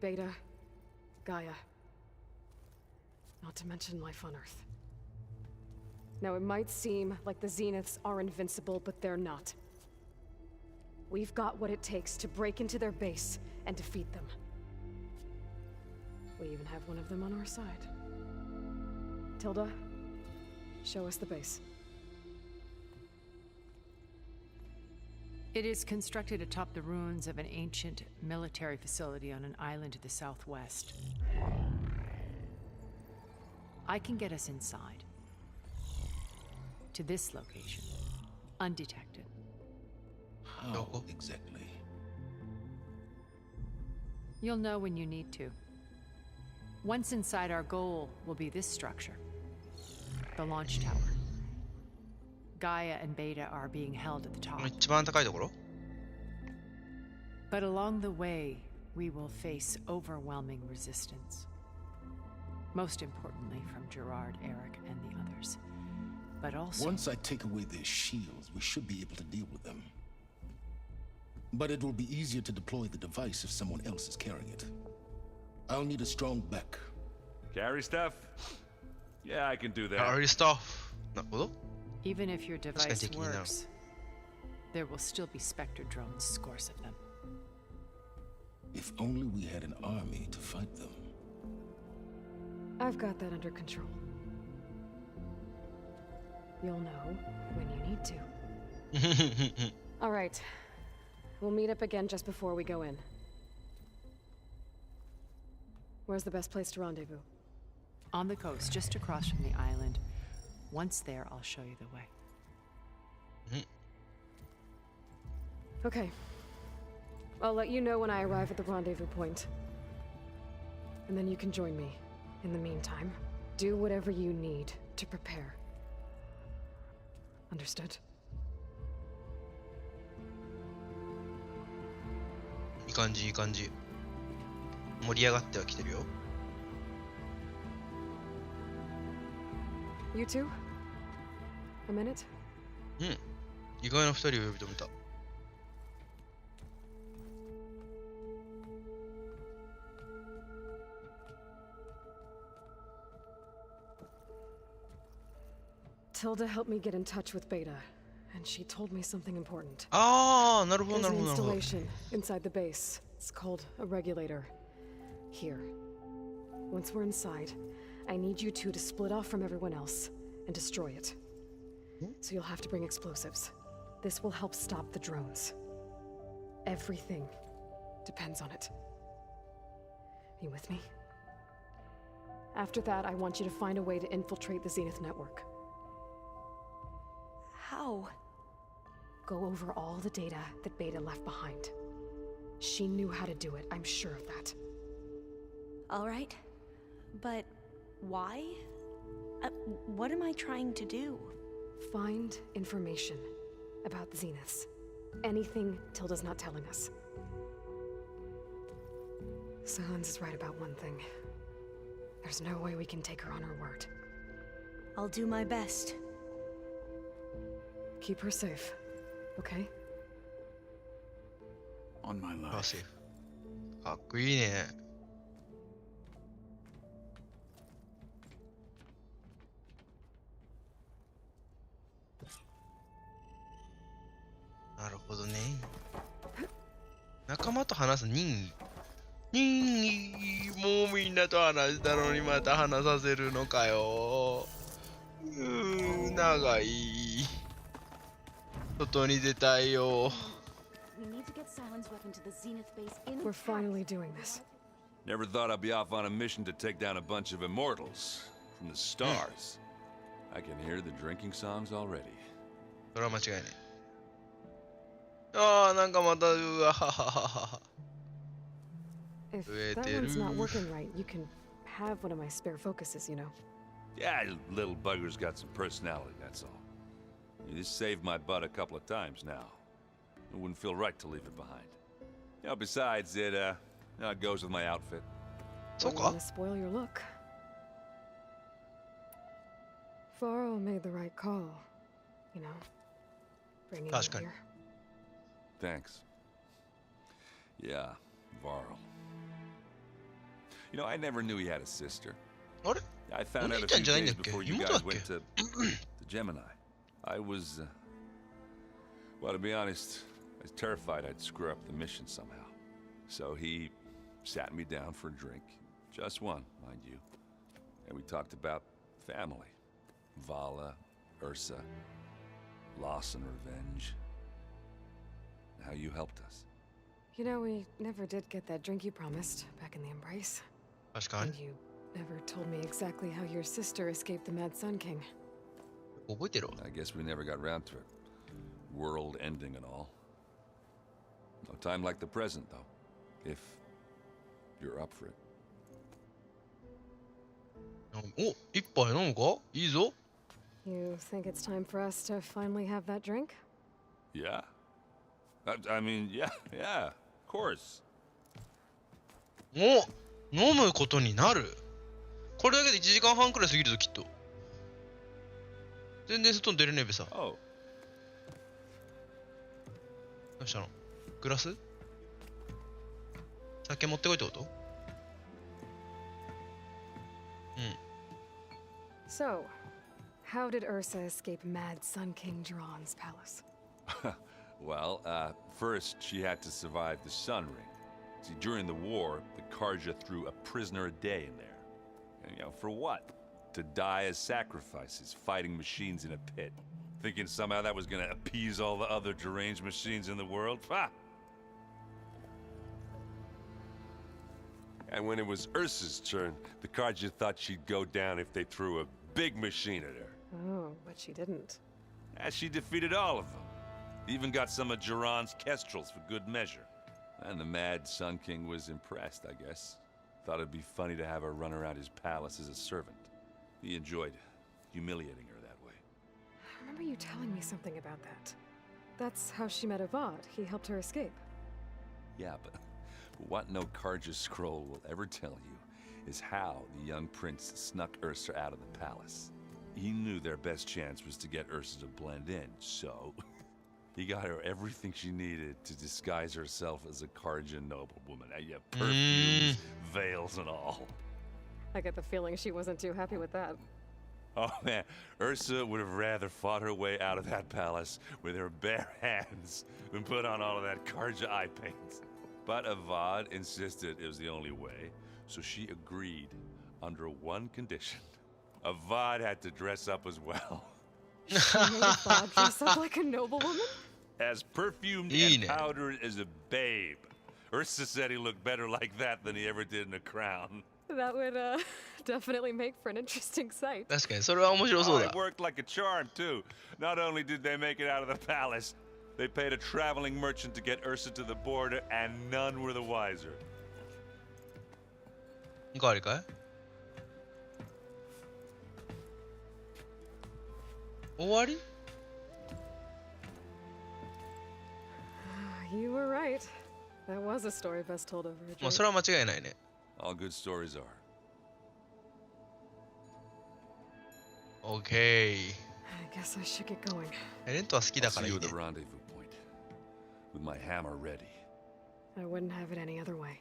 Beta, Gaia. Not to mention life on Earth. Now, it might seem like the Zeniths are invincible, but they're not. We've got what it takes to break into their base and defeat them. We even have one of them on our side. Tilda, show us the base. It is constructed atop the ruins of an ancient military facility on an island to the southwest. I can get us inside. To this location, undetected. How exactly? You'll know when you need to. Once inside, our goal will be this structure. The launch tower. Gaia and Beta are being held at the こ top. の一番高いところ But along the way, we will face overwhelming resistance. Most importantly from Gerard, Eric, and the others. But also... Once I take away their shields, we should be able to deal with them. But it will be easier to deploy the device if someone else is carrying it. I'll need a strong back. Carry stuff? Yeah, I can do that. Carry stuff. なるほど。 Even if your device taking it out. works, there will still be Spectre drones, scores of them. If only we had an army to fight them. I've got that under control. You'll know when you need to. All right. We'll meet up again just before we go in. Where's the best place to rendezvous? On the coast, just across from the island. Once there, I'll show you the way. Okay. I'll let you know when I arrive at the rendezvous point. And then you can join me. In the meantime, do whatever you need to prepare. Understood? いい感じいい感じ。盛り上がってはきてるよ。 You two? A minute? うん。意外な二人を呼び止めた。Tilda helped me get in touch with Beta, and she told me something important. ああ、なるほど There's なる an ほどなるほど。 installation inside the base. It's called a regulator. Here. Once we're inside, I need you two to split off from everyone else and destroy it. So you'll have to bring explosives. This will help stop the drones. Everything depends on it. You with me? After that, I want you to find a way to infiltrate the Zenith network. How? Go over all the data that Beta left behind. She knew how to do it, I'm sure of that. All right. But why? What am I trying to do? Find information about the Zeniths. Anything Tilda's not telling us. Silence is right about one thing. There's no way we can take her on her word. I'll do my best. Keep her safe, okay? On my あ、 life. セーフ。かっこいいね。なるほどね。仲間と話す任意。任意、もうみんなと話したのにまた話させるのかよ。長い。外に出たいよ。We're finally doing this. Never thought I'd be off on a mission to take down a bunch of immortals from the stars. I can hear the drinking songs already. それは間違いない。ああ、なんかまた、うわはははは。 If that one's not working right, you can have one of my spare focuses, you know. Yeah, little bugger's got some personality, that's all. You just saved my butt a couple of times now. It wouldn't feel right to leave it behind. You know, besides, it goes with my outfit. そう Don't か wanna spoil your look. Varro made the right call, you know. Bringing you 確かに。 here. Thanks. Yeah, Varl. You know, I never knew he had a sister. あれ I found out a お姉ちゃ few んじゃないんだ days っけ before you 妹だ guys っけ went to Gemini. I was, well, to be honest, I was terrified I'd screw up the mission somehow. So he sat me down for a drink. Just one, mind you. And we talked about family. Vala, Ursa, loss and revenge. How you helped us. You know, we never did get that drink you promised back in the Embrace. 確かに And。you never told me exactly how your sister escaped the Mad Sun King. 覚えてるわ。 I guess we never got round to it. World ending and all. No time like the present, though. If you're up for it. お、一杯飲むかいいぞ。 You think it's time for us to finally have that drink? Yeah? I mean, yeah, of course. お、飲むことになる。これだけで1時間半くらい過ぎるぞ、きっと。全然外に出れねえべさ。 Oh, どうしたの？グラス？酒持ってこいってこと？ So, how did Ursa escape Mad Sun King Jiran's palace? well, first she had to survive the Sun Ring. See, during the war, the Karja threw a prisoner a day in there. And, you know, for what? To die as sacrifices, fighting machines in a pit. Thinking somehow that was gonna appease all the other deranged machines in the world? Ha! And when it was Ursa's turn, the Karja thought she'd go down if they threw a big machine at her. Oh, but she didn't. And she defeated all of them. Even got some of Jiran's kestrels for good measure. And the Mad Sun King was impressed, I guess. Thought it'd be funny to have her run around his palace as a servant. He enjoyed humiliating her that way. I remember you telling me something about that. That's how she met Avad. He helped her escape. Yeah, but what no Karja scroll will ever tell you is how the young prince snuck Ursa out of the palace. He knew their best chance was to get Ursa to blend in, so he got her everything she needed to disguise herself as a Karja noblewoman. Yeah, perfumes, veils, and all. I get the feeling she wasn't too happy with that. Oh man, Ursa would have rather fought her way out of that palace with her bare hands than put on all of that Karja eye paint. But Avad insisted it was the only way, so she agreed under one condition. Avad had to dress up as well. She made Avad dress up like a noblewoman? As perfumed and powdered as a babe. Ursa said he looked better like that than he ever did in a crown. That would, definitely make for an interesting sight. 確かにそれは面白そう Oh, だ it。worked like a charm, too. Not only did they make it out of the palace, they paid a traveling merchant to get Ursa to the border, and none were the wiser. おかわりかい？終わり？ You were right. That was a story best told over a まあ drink. それは間違いないね。 All good stories are. OK。 I guess I should get going. レントは好きだから See い you い at ね the。rendezvous point. With my hammer ready. I wouldn't have it any other way.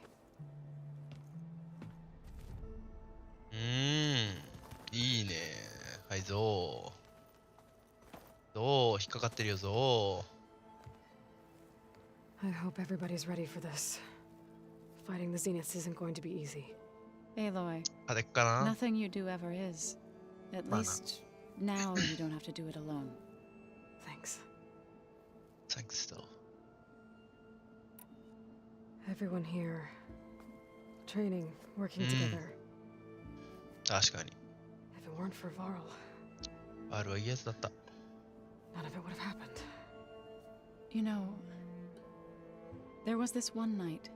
いいね。はいぞー。ぞー、引っかかってるよぞ I hope everybody's ready for this. Fighting the Zeniths isn't going to be easy. Aloy, ー。あれっかな nothing you do ever is. At Why not? least now you don't have to do it alone. Thanks. Thanks though. Everyone here. Training, working together. 確かに。 If it weren't for Varl, あるはいいやつだった。 none of it would have happened. You know, there was this one night,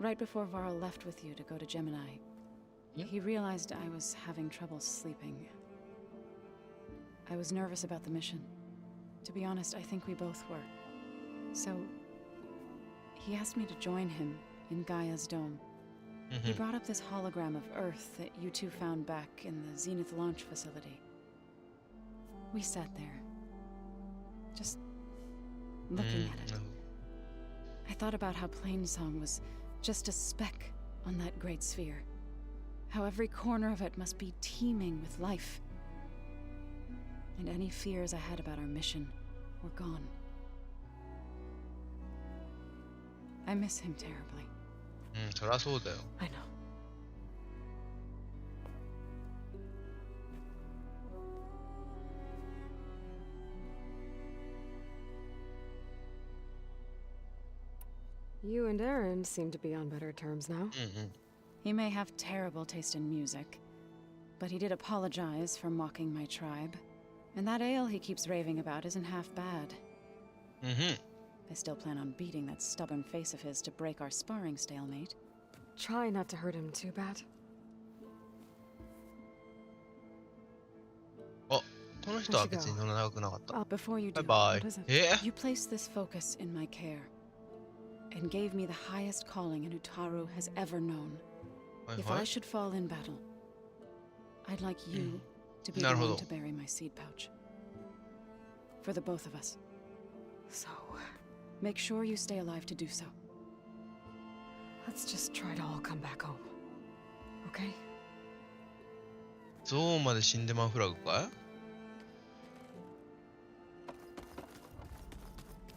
right before Varl left with you to go to Gemini. He realized I was having trouble sleeping. I was nervous about the mission. To be honest, I think we both were. So, he asked me to join him in Gaia's dome. He brought up this hologram of Earth that you two found back in the Zenith launch facility. We sat there, just looking at it. I thought about how Plainsong was just a speck on that great sphere. How every corner of it must be teeming with life. And any fears I had about our mission were gone. I miss him terribly. そりゃそうだよ。 I know. You and Aaron seem to be on better terms now. He may have terrible taste in music, but he did apologize for mocking my tribe. And that ale he keeps raving about isn't half bad. I still plan on beating that stubborn face of his to break our sparring stalemate. Try not to hurt him too bad. あ、この人は別にそんな長くなかった。 Before you do, Bye bye. what is it? え You placed this focus in my care and gave me the highest calling an Utaru has ever known. はい If は I い。 should fall in battle, I'd like you to be the なるほ one ど。 to bury my seed pouch. For the both of us. So, Make sure you stay alive to do so. let's just try to all come back home. Okay? ゾーンまで死んでまうフラグか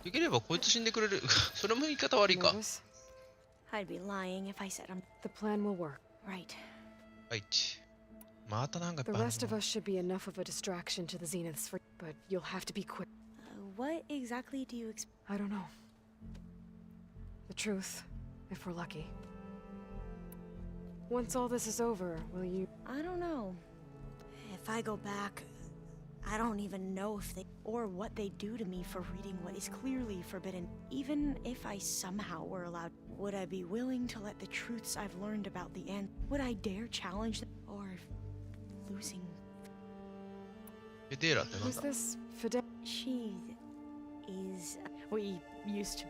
い？できればこいつ死んでくれる。それも言い方悪いか。 Nervous? I'd be lying if I said I'm The plan will work. right. はい。またなんかいっ The ぱいある rest of us should be enough of a distraction to the Zeniths for, but you'll have to be quick. What exactly do you expect? I don't know. The truth, if we're lucky. Once all this is over, will you... I don't know. If I go back, I don't even know if they or what they do to me for reading what is clearly forbidden. Even if I somehow were allowed, would I be willing to let the truths I've learned about the end? Would I dare challenge them? Or losing? フェデーラってなん Who's だ this Fidel? She is. We used to.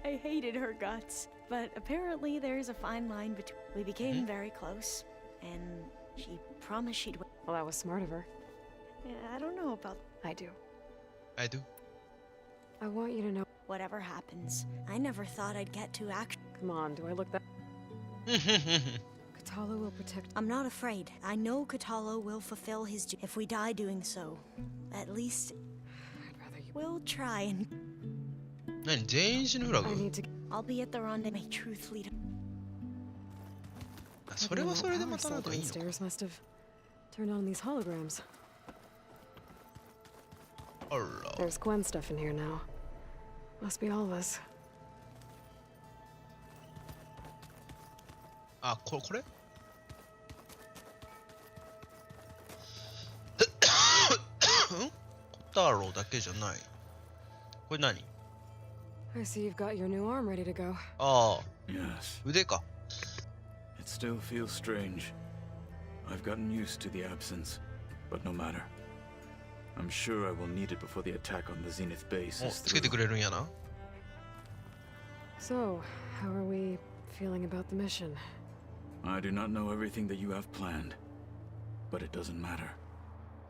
I hated her guts, but apparently there's a fine line between. We became very close, and she promised she'd. Well, that was smart of her. Yeah, I don't know about I do. I do. I want you to know... whatever happens. I never thought I'd get to act. Come on, do I look that... Katalo will protect. I'm not afraid. I know Katalo will fulfill his duty. If we die doing so, at least I'd rather you. we'll try and 何全員死ぬフラ I グ Oh. need to. I'll be at the rendezvous. May truth lead. あそれはそれで Power またなんかいいのか downstairs must have turned on these holograms. あら There's Gwen stuff in here now. Must be all of us. あこれんコタロウだけじゃないこれ何 I see you've got your new arm ready to go. ああ Yes, 腕か it still feels strange. I've gotten used to the absence, but no matter. I'm sure I will need it before the attack on the Zenith base お is つけて through. くれるんやな So, how are we feeling about the mission? I do not know everything that you have planned, but it doesn't matter.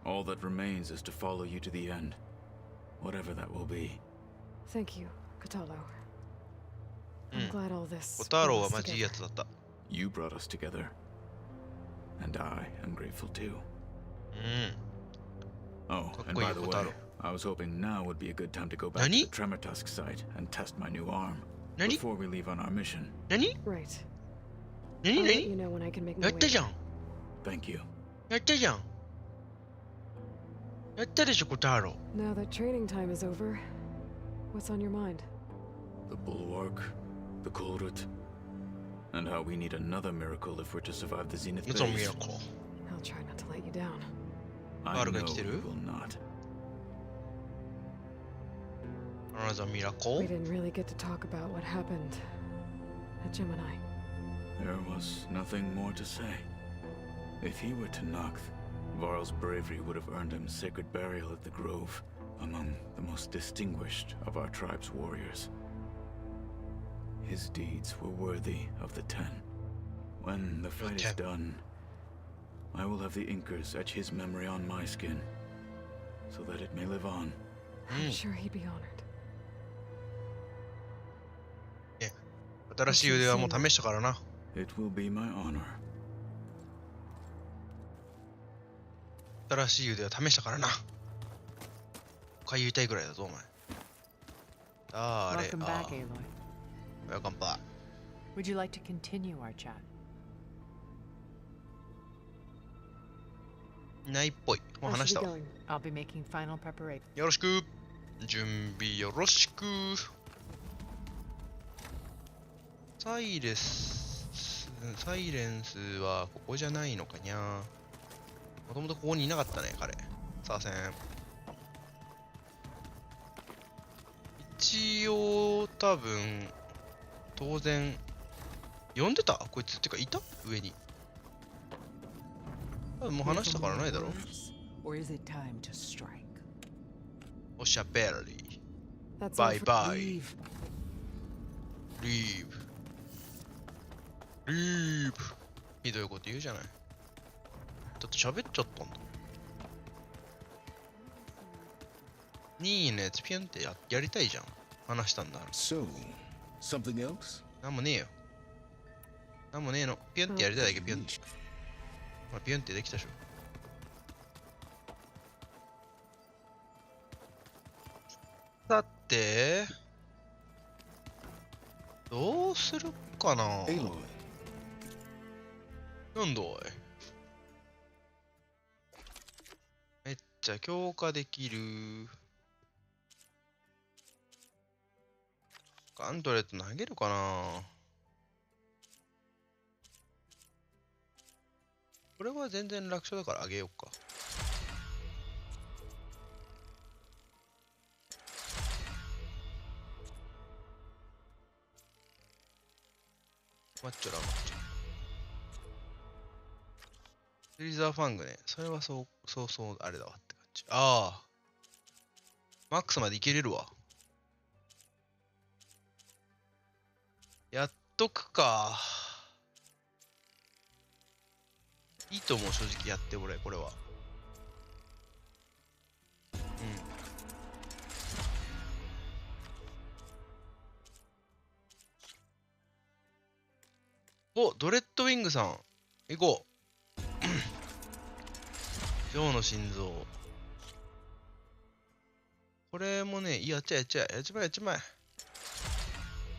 All that remains is to follow you to the end, whatever that will be. Thank you, Katalo. I'm glad all this. コタロウ brought は us マジいい together. やつだった You brought us together, and I am grateful too. うん Oh, and Kakkoii by the way, Kotaro. I was hoping now would be a good time to go back Nani? to the Tremortusk site and test my new arm Nani? before we leave on our mission. 何 Right. 何 I'll let you 何 know when I can make や my った way. じゃん Thank you. やったじゃんやったでしょコタロウ Now that training time is over, what's on your mind? The Bulwark, the Kulrut, and how we need another miracle if we're to survive the Zenith It's a base. miracle I'll try not to let you down. I Baru know ga we kiteru? will not. Another miracle We didn't really get to talk about what happened at Gemini. There was nothing more to say. If he were to Noct, Varl's bravery would have earned him sacred burial at the Grove, among the most distinguished of our tribe's warriors. His deeds were worthy of the Ten. When the fight is Ten. done, I will have the Inkers etch his memory on my skin, so that it may live on. I'm sure he'd be honored. 新しい腕はもう試したからな It will be my honor. 新しい腕は試したからな他言いたいぐらいだぞお前誰 Welcome あ back, Aloy. ウェルカムバ Would you like to continue our chat? いないっぽいもう I 話し should た be わ going. I'll be making final preparation. よろしく準備よろしくサイレンスはここじゃないのかにゃもともとここにいなかったね彼さあせん一応多分当然呼んでたこいつってかいた上に多分もう話したからないだろ Or is it time to strike? おしゃべり That's all バイ for バイ Leave. リーブリーブひどいこと言うじゃないだって喋っちゃったんだいいねつピュンってやりたいじゃん話したんだ So, something else? なんもねえよなんもねえのピュンってやりたいだけピュンってほらピュンってできたでしょさてどうするかな Aloy, なんだおいめっちゃ強化できるガントレット投げるかなこれは全然楽勝だからあげようかマッチョだマッチョフリーザーファングね。それはそうあれだわって感じ。ああ。マックスまでいけれるわ。やっとくか。いいと思う、正直やって俺、これは。うん。お、ドレッドウィングさん。行こう。ジョーの心臓。これもね、やっちゃえやっちゃえ。やっちまえやっちまえ。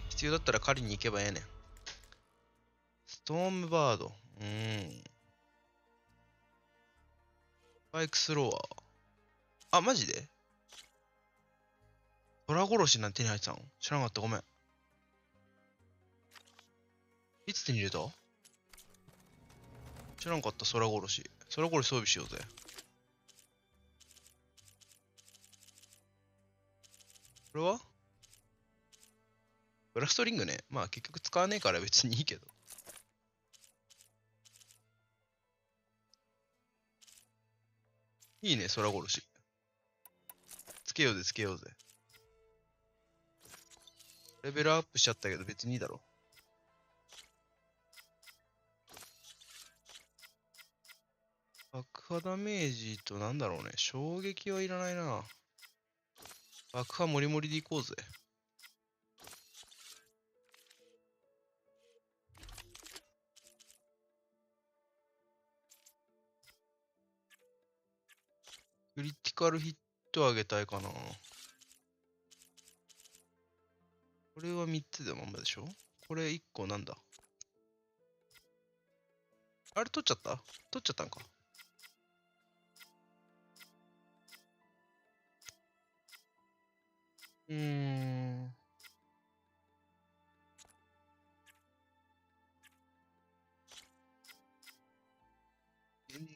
必要だったら狩りに行けばええねん。ストームバード。スパイクスローワー。あ、マジで虎殺しなんて手に入ってたの知らなかった。ごめん。いつ手に入れた知らんかった。空殺し。空殺し装備しようぜ。これはブラストリングね。まあ結局使わねえから別にいいけど。いいね、空殺し。つけようぜ、つけようぜ。レベルアップしちゃったけど別にいいだろ。爆破ダメージとなんだろうね。衝撃はいらないな。爆破モリモリでいこうぜ。クリティカルヒット上げたいかな。これは3つでまんまでしょ。これ1個なんだ。あれ取っちゃった？取っちゃったんか。現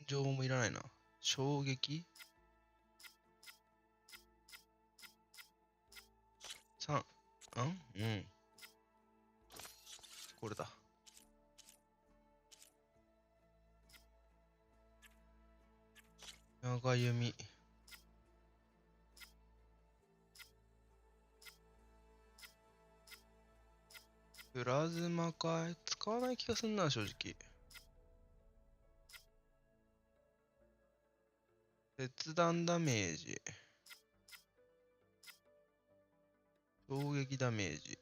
状もいらないな。衝撃 ?3。これだ。長弓。プラズマかい使わない気がすんな、正直。切断ダメージ。衝撃ダメージ。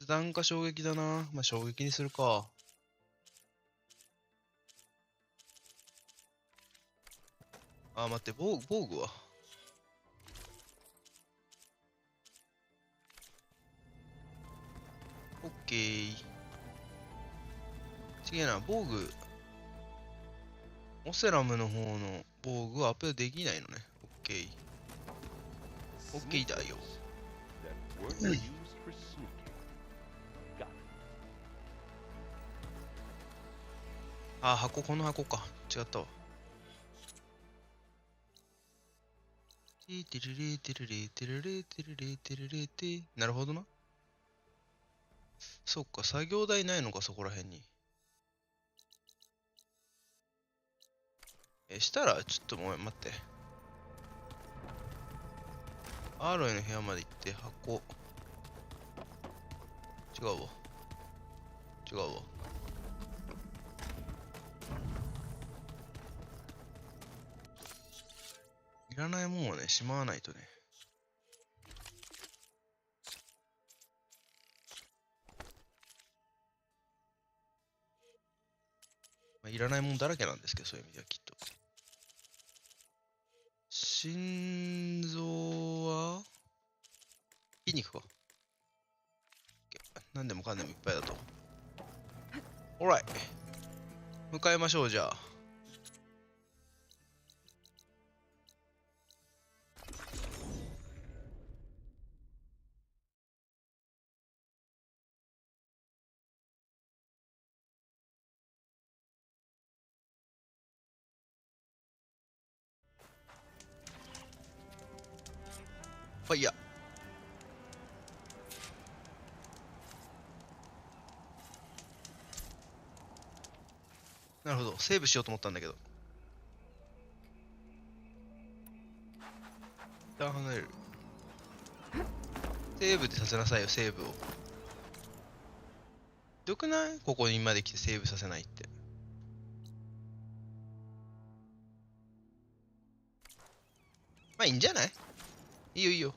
切断か衝撃だな。まあ、衝撃にするか。あ、待って、防具は。オッケー。違えな、防具。オセラムの方の防具はアップできないのね。オッケー。オッケーだよ。あ、箱、この箱か。違ったわ。テルレテルレテルレテルレテルレテ。なるほどな。そっか、作業台ないのか、そこら辺に。したら、ちょっとごめん、待って。アーロイの部屋まで行って、箱。違うわ。違うわ。いらないもんはね、しまわないとね。まあ、いらないもんだらけなんですけど、そういう意味ではきっと。心臓は筋肉か。何でもかんでもいっぱいだと。オーライ。向かいましょう、じゃあ。ファイヤー。なるほど。セーブしようと思ったんだけど。一旦離れる。セーブでさせなさいよ、セーブを。よくない？ここにまで来てセーブさせないって。まあいいんじゃない？いいいよいいよ。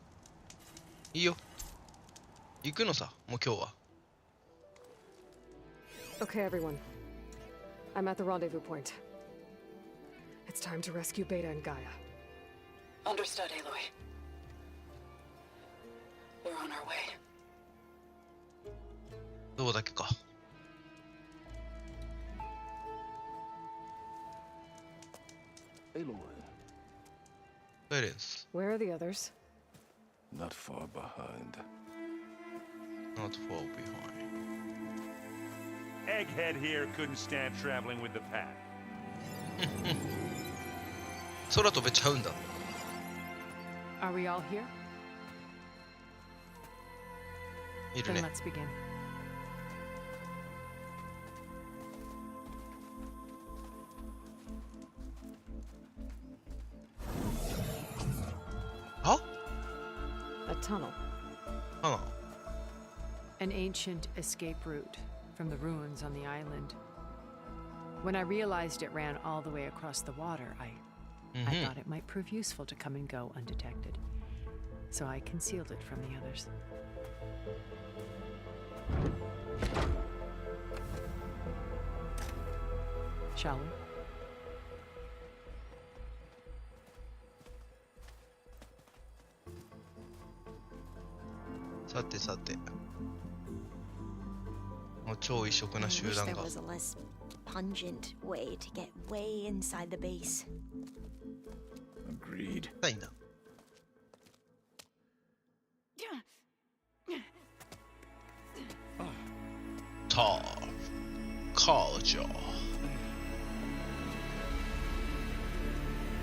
いいよ。行くのさ、もう今日は。Okay, everyone. I'm at the rendezvous point. It's time to rescue Beta and Gaia. Understood, Aloy. We're on our way. どうだっけか。Aloy, サイレンス。 Where are the others? not far behind. Not far behind. Egghead here couldn't stand traveling with the pack. 空飛べちゃうんだ。 Are we all here? いる Then ね。 let's begin. あ A tunnel. あ An ancient escape route from the ruins on the island. When I realized it ran all the way across the water, I thought it might prove useful to come and go undetected. So I concealed it from the others. Shall we? さてさて。もう超異色な I 集 wish 団 there が。 was a less pungent way to get way inside the base. Agreed. ないんだ。ターカージャー。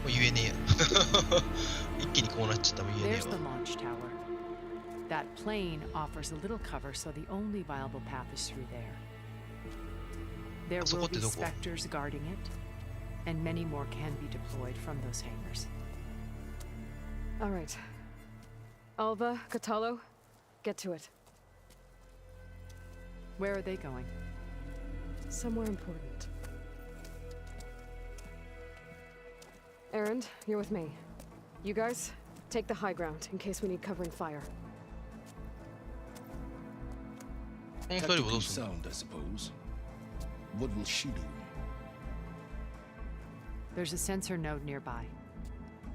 言えねえや。一気にこうなっちゃったも言えね There's え the わ。 launch tower. That plane offers a little cover, so the only viable path is through there. There So will what be did the- specters guarding it, and many more can be deployed from those hangars. All right. Alva, Catalo, get to it. Where are they going? Somewhere important. Erend, you're with me. You guys, take the high ground in case we need covering fire. この二人はどう Tactically するの sound, I suppose. What will she do? There's a sensor node nearby.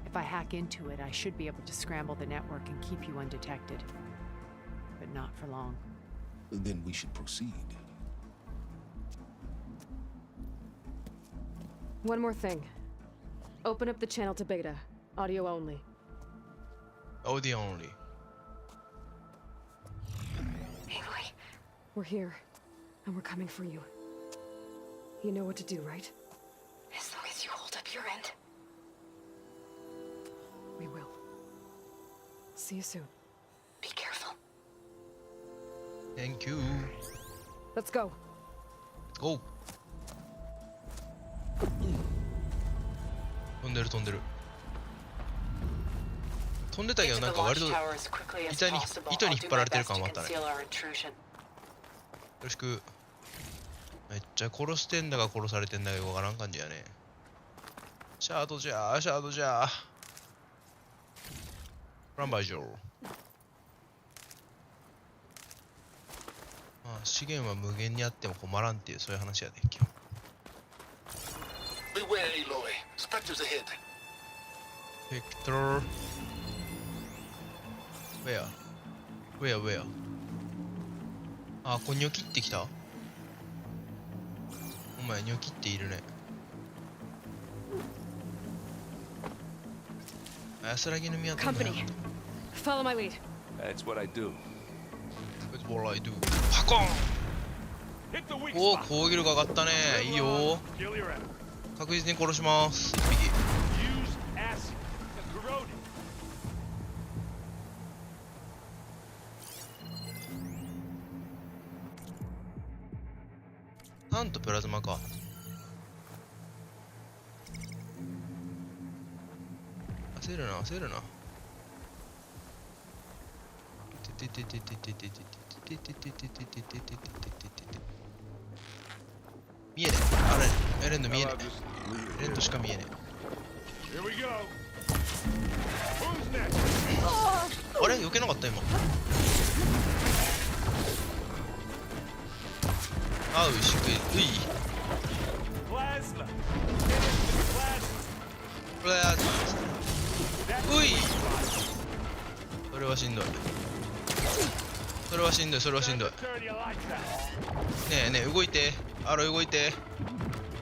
If I hack into it, I should be able to scramble the network and keep you undetected. But not for long. Then we should proceed. One more thing. Open up the channel to Beta. Audio only. Audio only. Aloy, we're here, and we're coming for you. You know what to do, right? As long as you hold up your end. We will. See you soon. Be careful. Thank you. Let's go. Let's go. 飛んでる飛んでる。飛んでたけどなんか割と糸に引っ張られてる感もあったね。よろしく。めっちゃ殺してんだか殺されてんだかよくわからん感じやね。シャードじゃーシャードじゃー。ランバージョー。まあ資源は無限にあっても困らんっていうそういう話やで今日。Beware, Aloy. Spectres ahead. Victor. Where? Where? あ、これニョキってきた？お前ニョキっているね。安らぎの宮と Company, follow my lead. That's what I do. That's what I do. パコン Hit the weak おお、 spot. 攻撃力上がったね。いいよ。 Kill your enemy. 確実に殺します。一匹。 Use acid. Corrode it. なんとプラズマか。焦るな焦るな。見えねえ。あれ、エレンド見えね How about just leave え。エレンドしか見えね Here we go. Who's あれ避けなかった今。あうしくいうい。 Plasma. これうい。それはしんどい。それはしんどい。それはしんどい。ね Turn you like that. えねえ動いて。アロ動いて。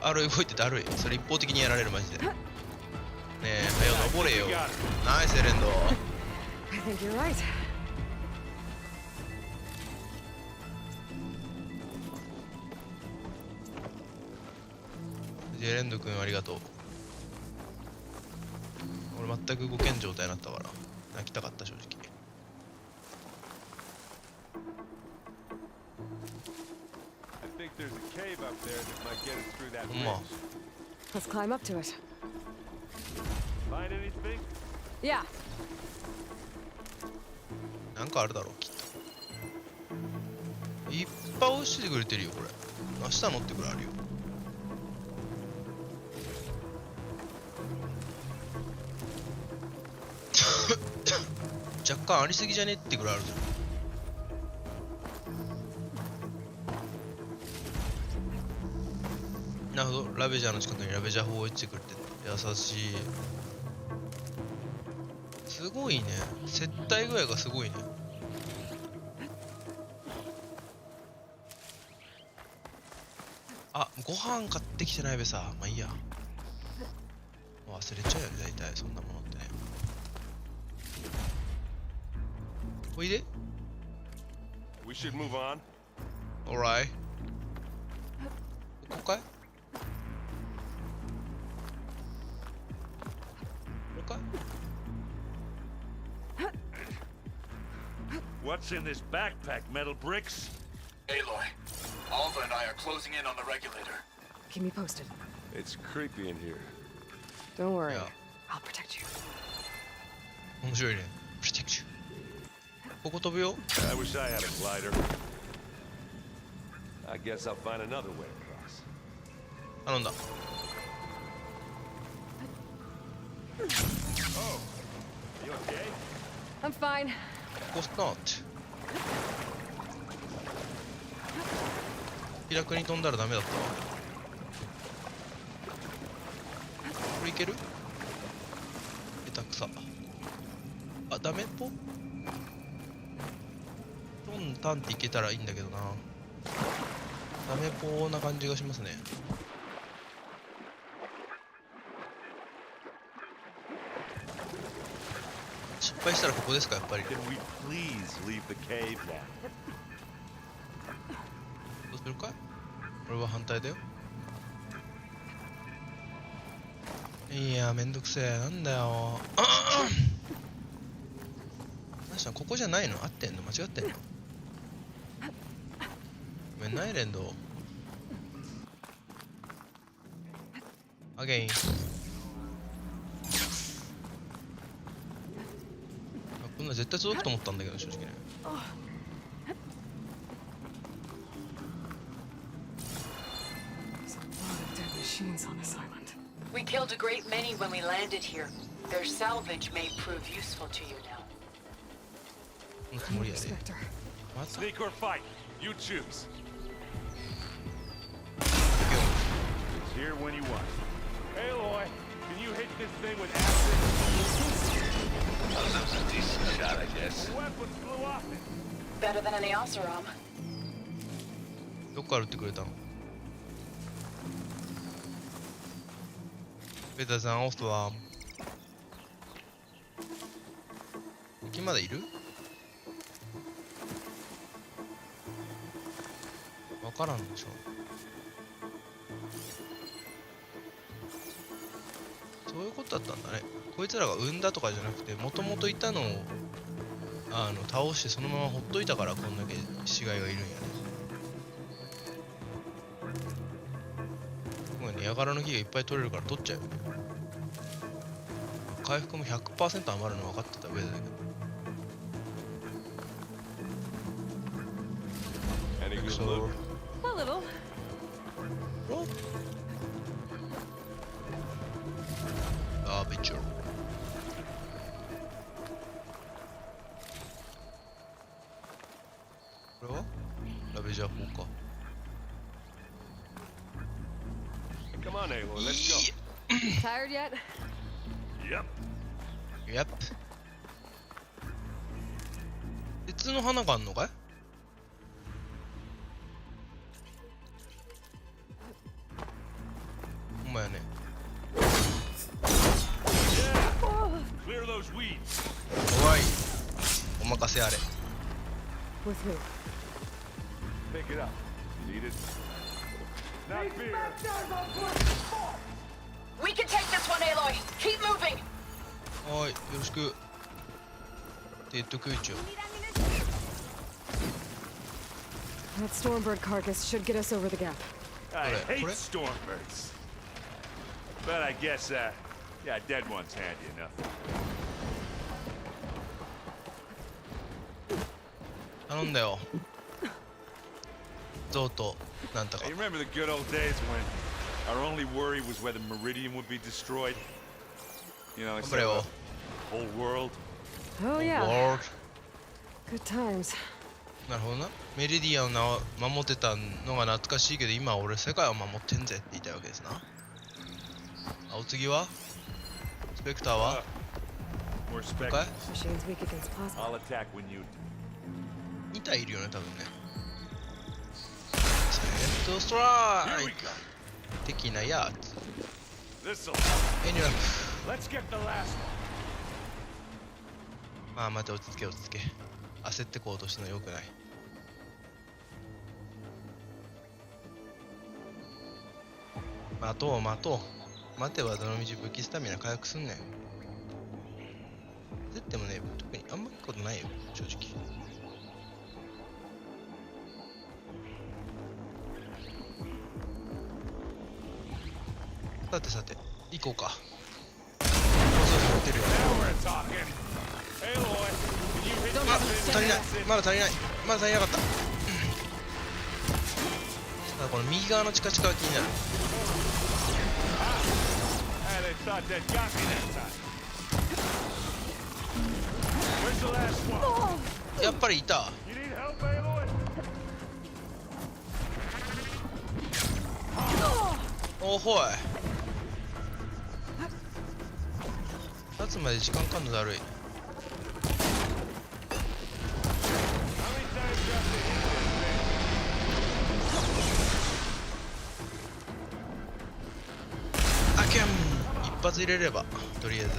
アロ動いてだるい。それ一方的にやられるマジで。ねえはよ登れよ。ナイスエレンド。 I think you're right. エレンド君ありがとう。俺全く動けん状態になったから泣きたかった正直。 I think there's a cave up there that might get us through that ほんま bridge. Let's climb up to it. Find anything? Yeah. なんかあるだろうきっと。いっぱい押してくれてるよこれ。明日乗ってくるあるよ。若干ありすぎじゃねってくらいあるじゃん。なるほど、ラベジャーの近くにラベジャー砲を置いてくれて優しい。すごいね、接待具合がすごいね。あ、ご飯買ってきてないべさ。まあいいや、忘れちゃうよね大体そんなものってね。おいで。 We should move on. Alright。ここかい？ここかい？ What's in this backpack, metal bricks? Aloy, Alva and I are closing in on the regulator. Keep me posted. It's creepy in here. Don't worry. Yeah. I'll protect you. 面白いね。Protect you。ここ飛ぶよ。 I wish I had a glider. I guess I'll find another way across. 頼んだ。 Oh, you okay? I'm fine. Of course not。気楽に飛んだらダメだったわ。これいける？下手くさ。あ、ダメっぽ？トンタンっていけたらいいんだけどな。ダメぽーな感じがしますね。失敗したらここですかやっぱり。 Can we please leave the cave now? どうするかい？俺は反対だよ。いやめんどくせえ。なんだよ。なしさんここじゃないの？合ってんの？間違ってんの？ごめんなエレンド。アゲイン。こんな絶対届くと思ったんだけど正直ね。 There's a lot of dead machines on this island. We killed a great many when we landed here. Their salvage may prove useful to you now. このつもりやで。 Spectre. また？ Sneak or fight? You choose. It's here when you want. Aloy, can you hit this thing with acid? That was a decent shot, I guess. The weapon flew off it. Better than any Oseram. どっから撃ってくれたの？ベタさんオフは敵まだいる？わからんでしょ。そういうことだったんだね。こいつらが産んだとかじゃなくて、もともといたのを倒してそのままほっといたからこんだけ死骸がいるんやね。すごいね、ヤガラの木がいっぱい取れるから取っちゃうよ。回復も 100% 余るの分かってた上だけど。 Any good So- loot? A little. Oh. Garbage. Come on, Aloy, let's go. Tired yet? Yep. Yep。鉄の花があんのかい？ほんまやね。Clear those weeds. 怖い。お任せあれ。With who? Pick it up. You need it? Not fear. We can take this one, Aloy. Keep moving. はい、よろしく。デッド空調。That Stormbird carcass should get us over the gap. I hate What? stormbirds. But I guess, yeah, dead one's handy enough. 頼んだよ。ゾウとなんとか Hey,。remember the good old days when our only worry was whether Meridian would be destroyed? You know, instead of the whole world. Oh yeah, World。 good times. なるほどな。メリディアンを守ってたのが懐かしいけど、今俺世界を守ってんぜって言いたいわけですな。あ、お次はスペクターは More 他 spec. Machines weak against plasma. I'll attack when you do. 2体いるよね、多分ね。セレクトストラ Here イ we ク go. 的なやつ。 This'll. エニュー Let's get the last one. まあ待て、落ち着け落ち着け。焦ってこうとしてのよくない。待とう待とう。待てばどのみち武器スタミナ回復すんねん。焦ってもね、特にあんまりことないよ、正直。さてさて、行こうか。そうそうってるよ。 Now we're talking. Aloy, can you hit あ、 something? 足りない。まだ足りない。まだ足りなかった。ただこの右側のチカチカが気になる。 Ah, they thought they'd got me that time. Where's the last one? やっぱりいた。 You need help, Aloy? おほい。立つまで時間かかんのだるい。How many times do I have to hit this thing? あきゃん。一発入れれば、とりあえず。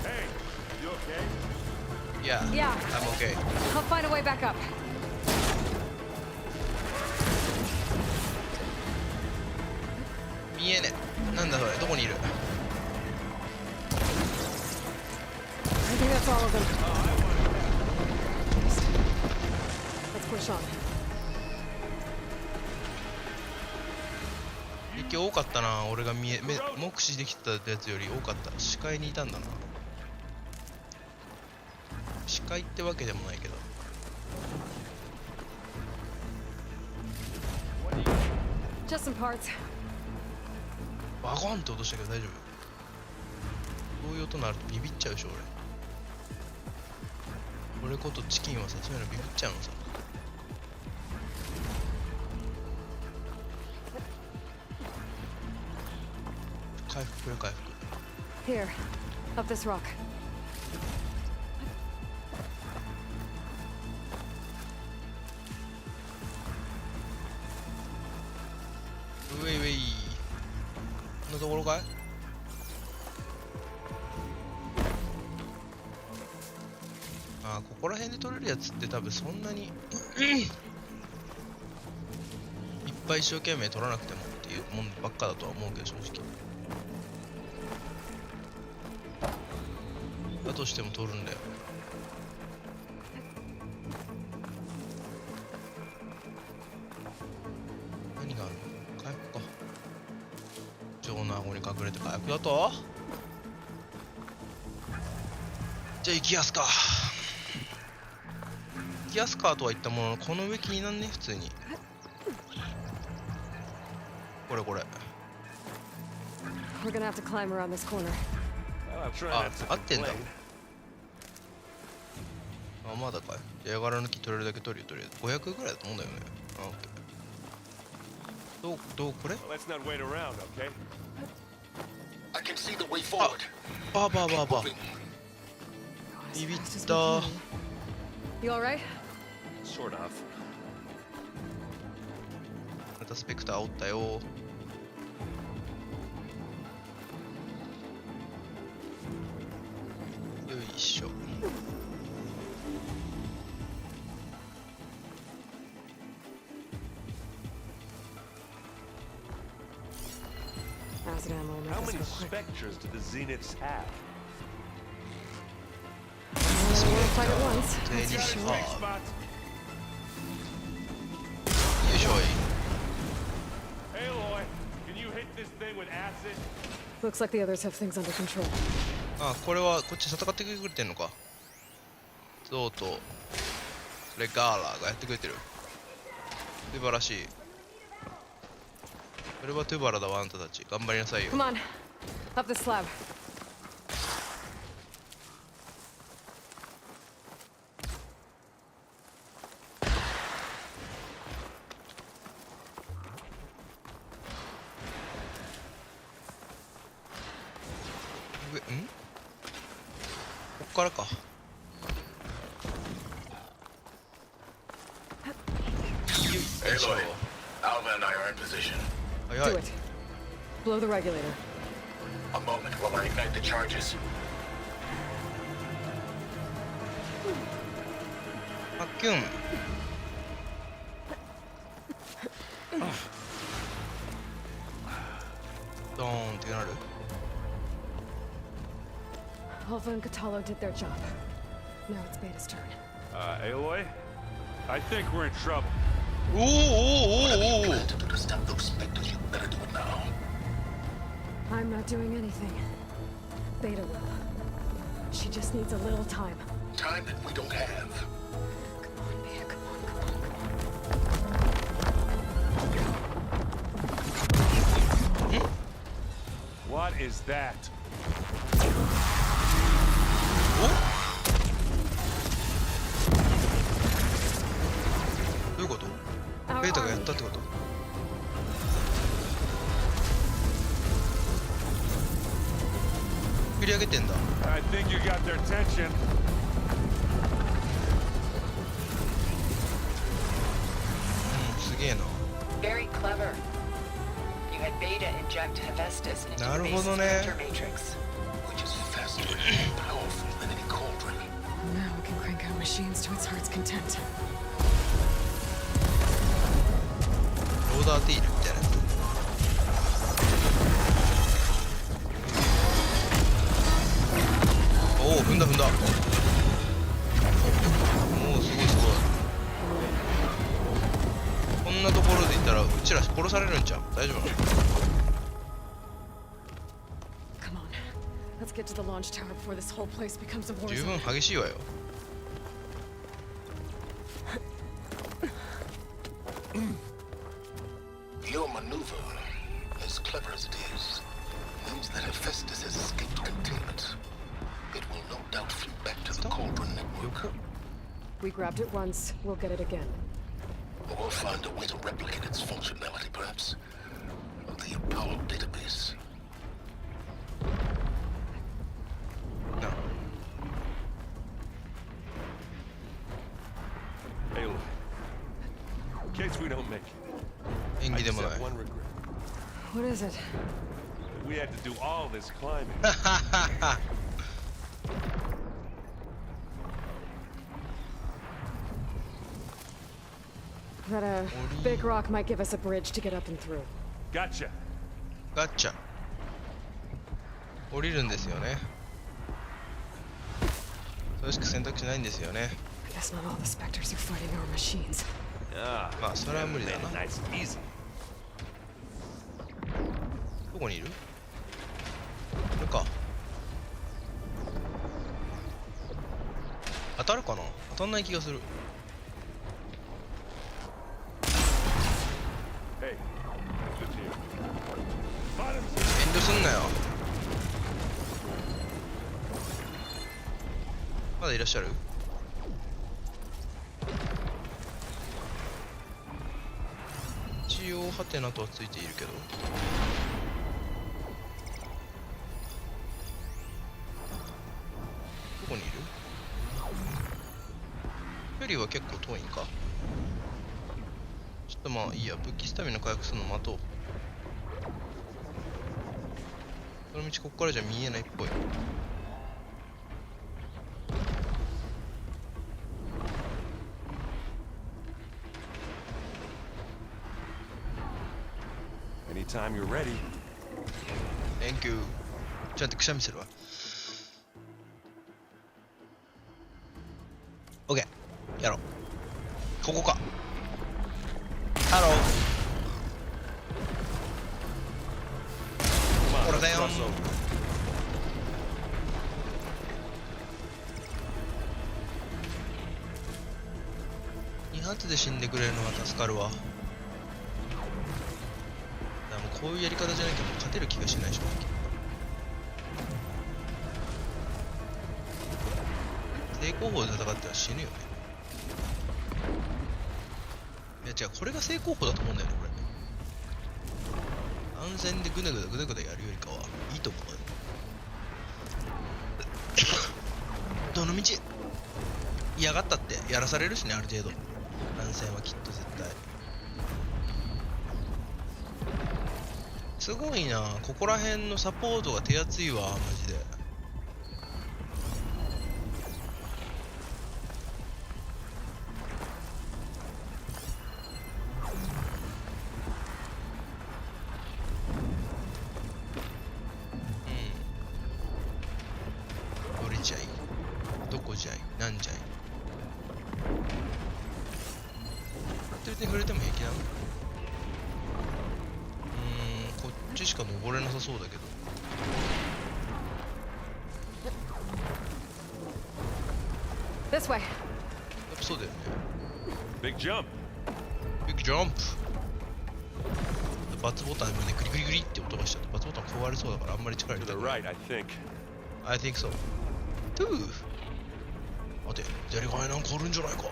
Hey, you okay? Yeah, Yeah. I'm okay. I'll find a way back up. 見えねえ。なんだそれ、どこにいる？ I think that's all of them. Let's push on. 一気多かったな。俺が目視できてたやつより多かった。視界にいたんだな。視界ってわけでもないけど。 Just some parts. バコンって音したけど大丈夫？そういう音鳴るとビビっちゃうでしょ俺。俺ことチキンはさ、そういうのビビっちゃうのさ。回復これ回復。 Here, up this rock. ウェイウェイ。こんなところかい？ああ、ここら辺で取れるやつって多分そんなにいっぱい一生懸命取らなくてもっていうもんばっかだとは思うけど、正直。だとしても取るんだよ。何があるの？回復か。城の顎に隠れて回復だと？じゃあ行きやすか。行きやすかとは言ったものの、この上気になんね、普通に。これこれ。 We're gonna have to climb around this corner. Well, I'm trying あ not to 合ってんだ。 complain. あ、まだかい。じゃあ、矢柄抜き取れるだけ取るよ、とりあえず。500ぐらいだと思うんだよね。あ、オッケどうこれ？ Let's not wait around, okay? I can see the way forward. バー。ビビった。 You alright? Sort of. またスペクターおったよ。よいしょ。Acid ammo will make How us many go quick. specters do the Zeniths have? Only one fight at once. 全員 Got a し sweet よ spot. いしょい。 Hey, Aloy, can you hit this thing with acid? Looks like the others have things under control. あ、これはこっち戦ってくれてんのか。ゾウとレガーラーがやってくれてる。素晴らしい。それはトゥバラだわ、あんたたち。頑張りなさいよ。 Come on, up the slab. こっからか。よいしょ。 Aloy, Alva and I are in position. 早い Do。it. Blow the regulator. A moment while I ignite the charges. あっキュン。ドーンってなる。 Alpha and Catalo did their job. Now it's Beta's turn. Aloy? I think we're in trouble. おお Plan to do to stop those specters. You better do it now. I'm not doing anything. Beta will. She just needs a little time. Time that we don't have. Come on, Beta, come on. What is that? どういうこと？ベータがやったってこと？振り上げてんだ。 I think you got their attention. すげえな。 Very clever. You had Beta inject Hephaestus into な the る base ほど of ね。 specter matrix. Which is faster and more powerful than any cauldron. Now we can crank out machines to its heart's content. ローダーティールみたいなやつ。おお、踏んだ。もうすごい。こんなところでいったらうちら殺されるんちゃう？大丈夫なの？ Come on. Let's get to the launch tower before this whole place becomes a war 十 zone. 分激しいわよ。 Your maneuver, as clever as it is, means that Hephaestus has escaped containment. It will no doubt flee back to the cauldron network. We grabbed it once, we'll get it again. Or we'll find a way to replicate its functionality, perhaps. The Apollo database. No. Aloy, in case we don't make it, 演 I 技で just もない have。one regret. What is it? We had to do all this climbing. That big rock might give us a bridge to get up and through. Gotcha. ガッチャ。降りるんですよね。それしか選択肢ないんですよね。 Guess not all the specters are fighting our machines. Ah, まあそれは無理だ made な。 it nice and easy. どこにいる？これか。当たるかな？当たんない気がする。 Hey, good to you. 遠慮すんなよ。まだいらっしゃる？一一応ハテナとはついているけど、どこにいる？距離は結構遠いんか。ちょっとまあいいや、武器スタミナ回復するの待とう。その道こっからじゃ見えないっぽい。Anytime you're ready. Thank you。ちゃんとくしゃみするわ。OK。やろう。ここか。ハロー。ほらだよ。2発で死んでくれるのは助かるわ。こういうやり方じゃないと勝てる気がしない正直。成功法で戦っては死ぬよね。いや違う、これが成功法だと思うんだよねこれ。安全でグダグダグダグダやるよりかはいいと思うよ。どの道嫌がったってやらされるしね、ある程度。安全はきっと絶対。すごいな、ここら辺のサポートが手厚いわマジで。どれじゃい、どこじゃい、なんじゃい。別に触れても平気なの？こっちしか登れなさそうだけど。This way. やっぱそうだよね。Big jump. ビッグジャンプ。バツボタン今ねグリグリグリって音がしちゃった。バツボタン壊れそうだからあんまり力入 To れた the くない。 right, I think. I think so. トゥー。待て、誰かなんかおるんじゃないか。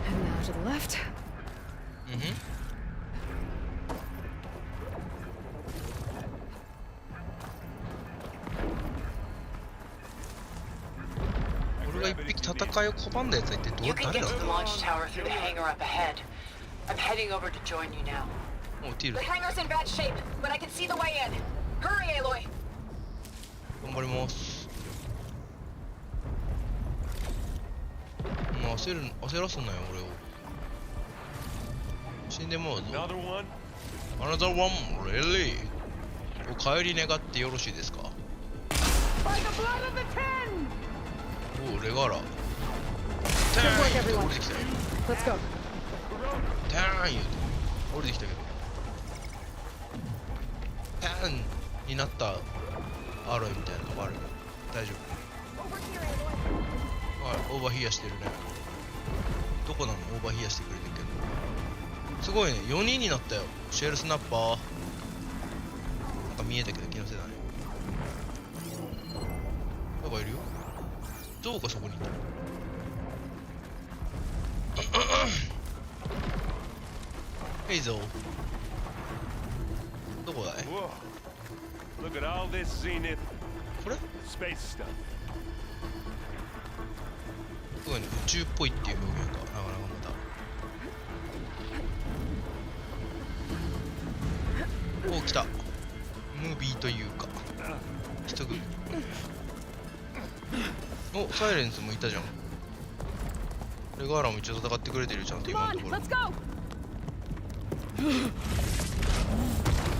And now to the left. You can get to the launch tower through the hangar up ahead. I'm heading over to join you now. The hangar's in bad shape, but I can see the way in. Hurry, Aloy. 頑張ります。焦らすなよ俺を。死んでもうぞ。Another one? Another one? Really? お帰り願ってよろしいですか？おお、レガーラ。ターン言うて降りてきたよ。Let's go. ターン言うて降りてきたけど。ターンになったアロイみたいなのがある。大丈夫。はい、オーバーヒアしてるね。どこなの？オーバーヒアしてくれてるけど。すごいね、4人になったよ。シェルスナッパー。なんか見えたけど気のせいだね。なんかいるよ。どうかそこにいた。ヘイゾー。どこだい？ Whoa. Look at all this zenith これ？ space stuff. すごいね、宇宙っぽいっていう表現か。なかなかまた。お、来た。ムービーというか。一組。お、サイレンスもいたじゃん。レガーラも一応戦ってくれてるちゃんと今のところ。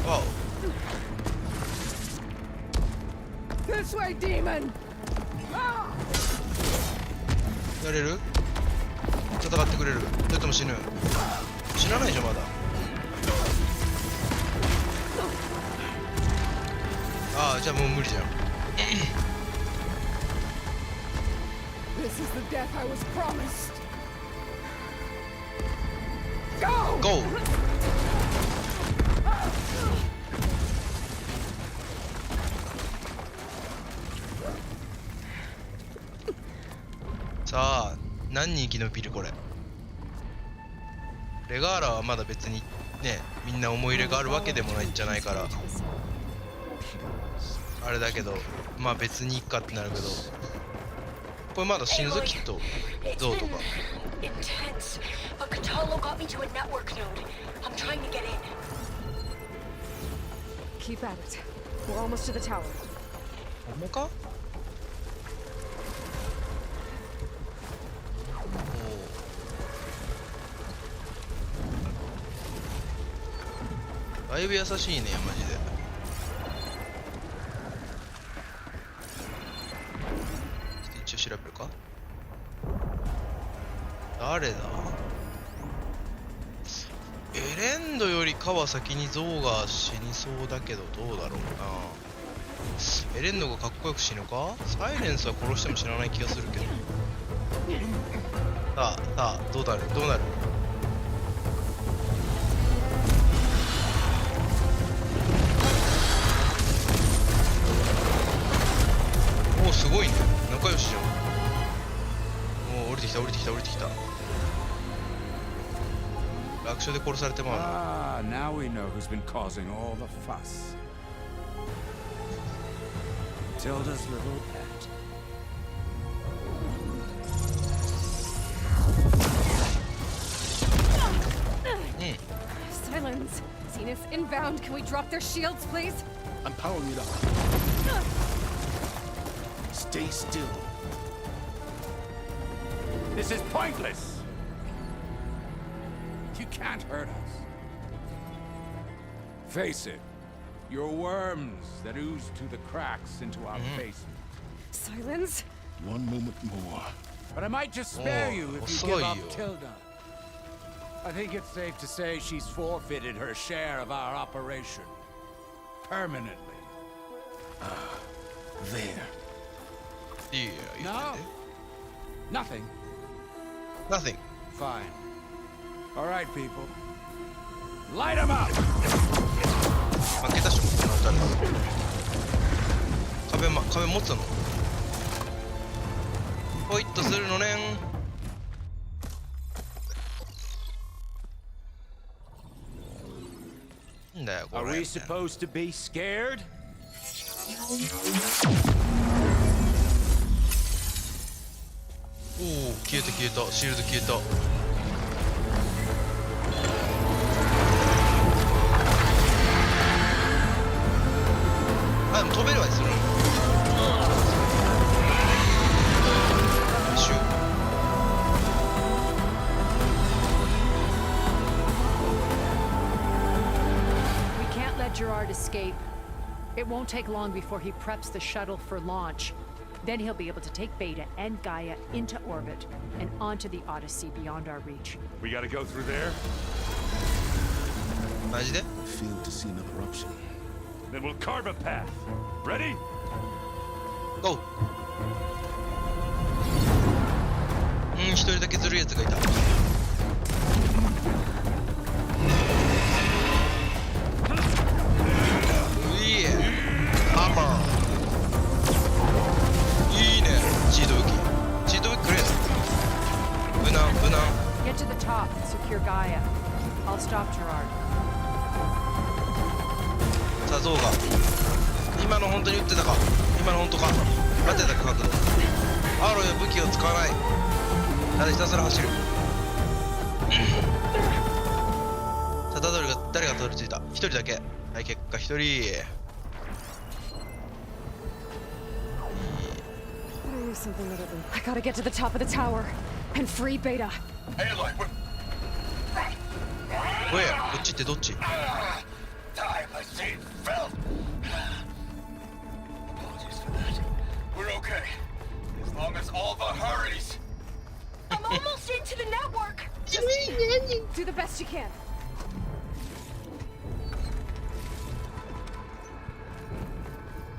わお。This way, demon. やれる？戦ってくれる？それとも死ぬ？死なないじゃんまだ。ああ、じゃあもう無理じゃん。This is the death I was promised. Go! さあ、何人生き延びるこれ。レガーラはまだ別にね、みんな思い入れがあるわけでもないんじゃないからあれだけど、まあ別にいっかってなるけど、これまだ死ぬぞきっと、ゾウとか。Intense, but Catalo got me to a network node. I'm trying to get in. Keep at it. We're almost to the tower. ほんまか？だいぶ優しいね、マジで。一応調べるか。誰だ？エレンドよりかは先にゾウが死にそうだけど、どうだろうな。エレンドがかっこよく死ぬか？サイレンスは殺しても死なない気がするけど。さあ、どうなる？どうなる？おお、すごいね。仲良しじゃん。おお、降りてきた。楽勝で殺されてまうな。Ah, now we know who's been causing all the fuss. Tilda's little pet. Silence. Zenith inbound. Can we drop their shields, please? I'm powering it up. Stay still. This is pointless. You can't hurt us. Face it. You're worms that ooze through the cracks into our basement. Silence. One moment more. But I might just spare you if you give up Tilda. I think it's safe to say she's forfeited her share of our operation. Permanently. There. No. Nothing. Nothing. Fine. All right, people. Light them up! 負けたし、この二人。壁持つの？ポイッとするのねん。んだよこれ。Are we supposed to be scared? おお、消えた。シールド消えた。あ、でも飛べるわにするの。シュー。We can't let Gerard escape. It won't take long before he preps the shuttle for launch. Then he'll be able to take Beta and Gaia into orbit and onto the Odyssey beyond our reach. We gotta go through there? マジで？ I failed to see another option. Then we'll carve a path. Ready? Go! 一人だけずるいやつがいた。ハンマー。いいね。チート武器くれよ。無難。 Get to the top, secure Gaia. I'll stop Gerard. さあゾウが今の本当に撃ってたか。今の本当か。待ってた角度。アローや武器を使わない。ただひたすら走る。さあ誰がたどり着いた。一人だけ。はい、結果一人。Something other than I gotta get to the top of the tower and free Beta. Aloy, we're... おや、こっちってどっち？ Time I see felt. Apologies for that. We're okay. As long as all the hurries. I'm almost into the network. Do the best you can.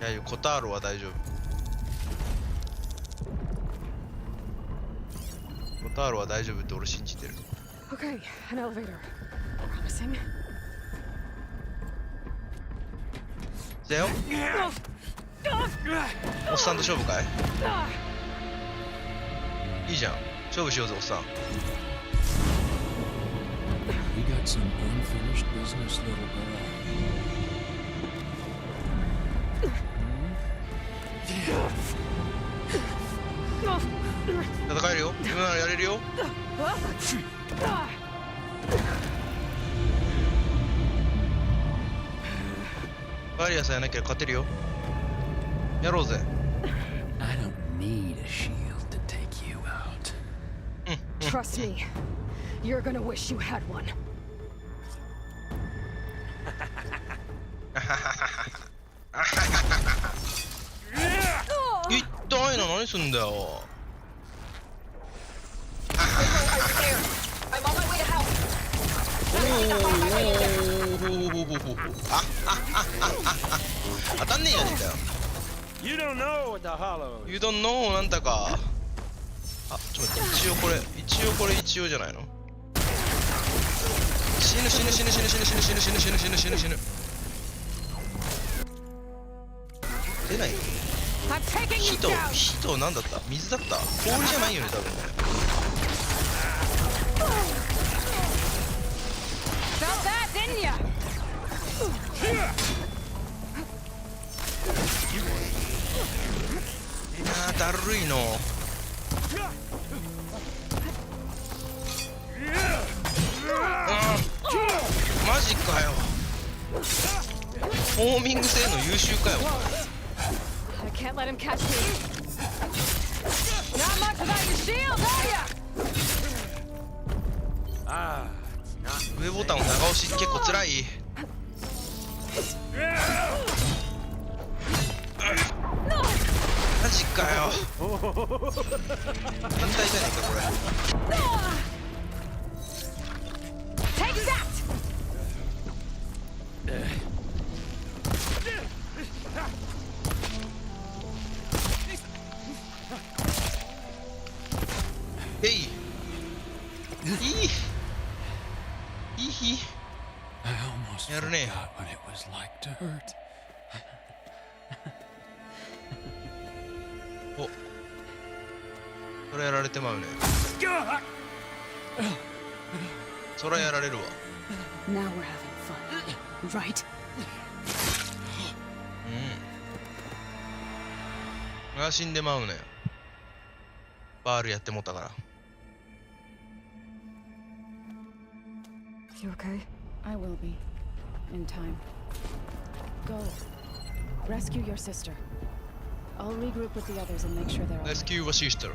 いや、コターロは大丈夫。コターロは大丈夫って俺信じてる。 Okay, an elevator. Promising. 来たよ。おっさんと勝負かい？いいじゃん。勝負しようぜおっさん。 We got some unfinished business, little girl. 戦えるよ。今ならやれるよ。バリアさえやなきゃ勝てるよ。やろうぜ。 I don't need a shield to take you out. Trust me, you're gonna wish you had one. 痛いな、何すんだよ。当たんねえやねんかよ。You don't know なんだか。あ、ちょっと待って、一応じゃないの。死ぬ。出ない。火と何だった？水だった？氷じゃないよね、多分ね。だるいの。マジかよ。ホーミング性の優秀かよ。I can't let him catch me. Not much without your shield, are ya? 上ボタンを長押し結構つらい。マジかよ。反対じゃねえかこれ。Take that! へい。やるね。お、それやられてまうね。それやられるわ。 Now we're having fun, right? が死んでまうね。バールやってもったから。 You okay? I will be. In time. Go. Rescue your sister. I'll regroup with the others and make sure they're all right. Rescue your sister.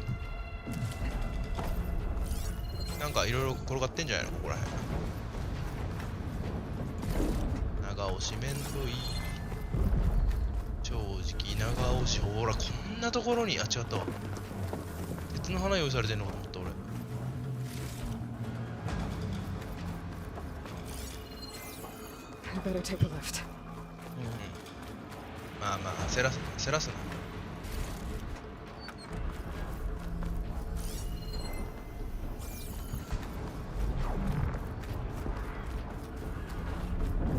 なんかいろいろ転がってんじゃないのここらへん。長押しめんどい。正直長押し。ほらこんなところに。あ、違ったわ。鉄の花用意されてんのかと思った俺。 I better take a lift. まあまあせらすな。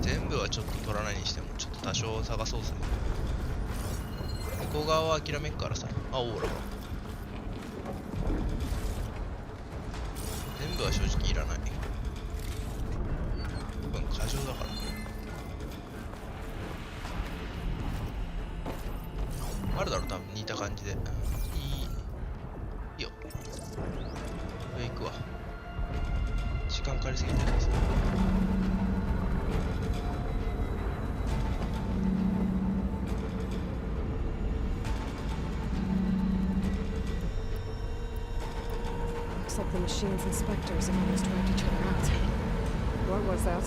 全部はちょっと取らないにしてもちょっと多少探そうぜ。向こう側は諦めっからさ。あ、オーラ。全部は正直いらない。多分過剰だから。 あるだろ多分似た感じで。いいよ。上行くわ。時間かかりすぎてるんですね。Looks like the machine's inspectors have almost wiped each other out. What was that?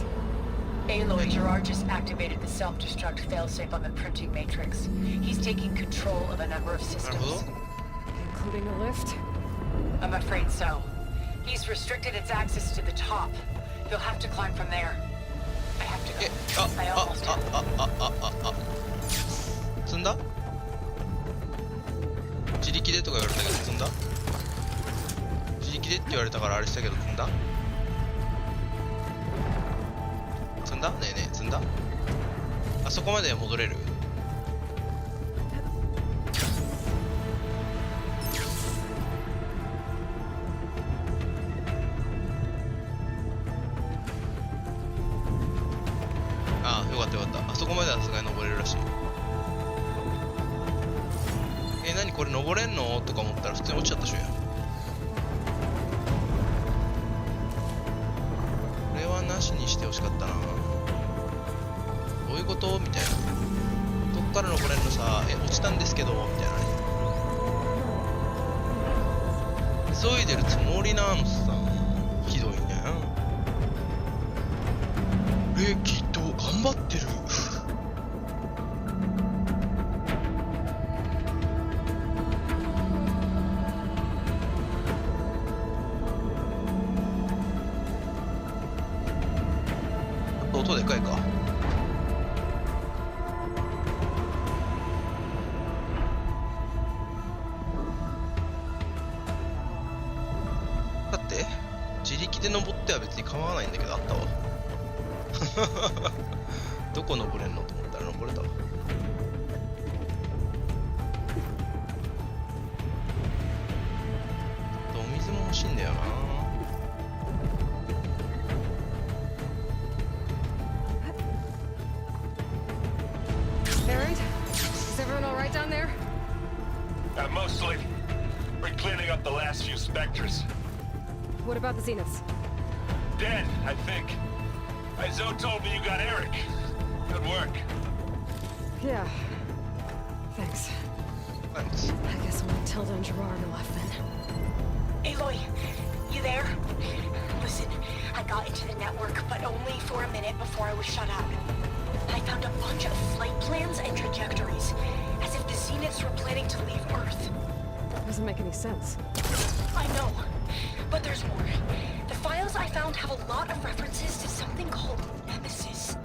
Aloy, Gerard just activated the self-destruct failsafe on the printing matrix. He's taking control of a number of systems. Including the lift? I'm afraid so. He's restricted its access to the top. You'll have to climb from there. I have to go. I almost have. 積んだ？自力でとか言われたけど積んだ？自力でって言われたからあれしたけど積んだ？積んだ？ねえねえ積んだ？あそこまで戻れる？そこまではさすがに登れるらしい。何これ登れんのとか思ったら普通に落ちちゃったしょや。これはなしにしてほしかったな。どういうことみたいな。どっから登れんのさ、落ちたんですけどみたいなね。急いでるつもりなのさ。ひどいね。きっと頑張ってる。音でかいか。だって自力で登っては別に構わないんだけど、あったわ。どこ登れんのと思ったら登れたわ。お水も欲しいんだよな。Is everyone all right down there? Mostly. We're cleaning up the last few specters. What about the Zeniths? Dead, I think. Zoe told me you got Eric. Good work. Yeah. Thanks. Thanks. I guess only Tilda and Gerard are left then. Aloy, you there? Listen, I got into the network, but only for a minute before I was shut out. I found a bunch of flight plans and trajectories, as if the Zeniths were planning to leave Earth. That doesn't make any sense. I know, but there's more. The files I found have a lot of references to something called Nemesis.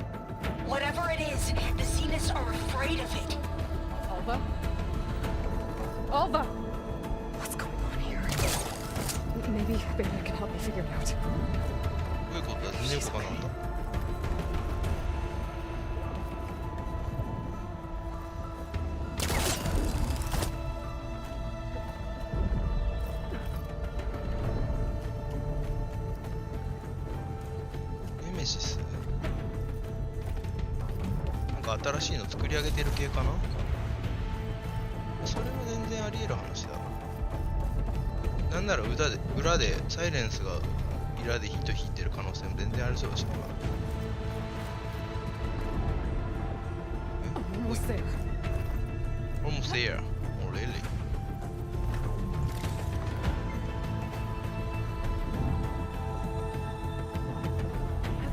Whatever it is, the Zeniths are afraid of it. Alva? Alva! What's going on here? Maybe Beta can help me figure it out. どういうことだ？全然よくわからんかった。ネメシス？なんか新しいの作り上げてる系かな？それは全然あり得る話だな。なんなら裏でサイレンスが裏でヒット引いてる可能性も全然ありそうだしな。Almost there. Almost there. Oh, really?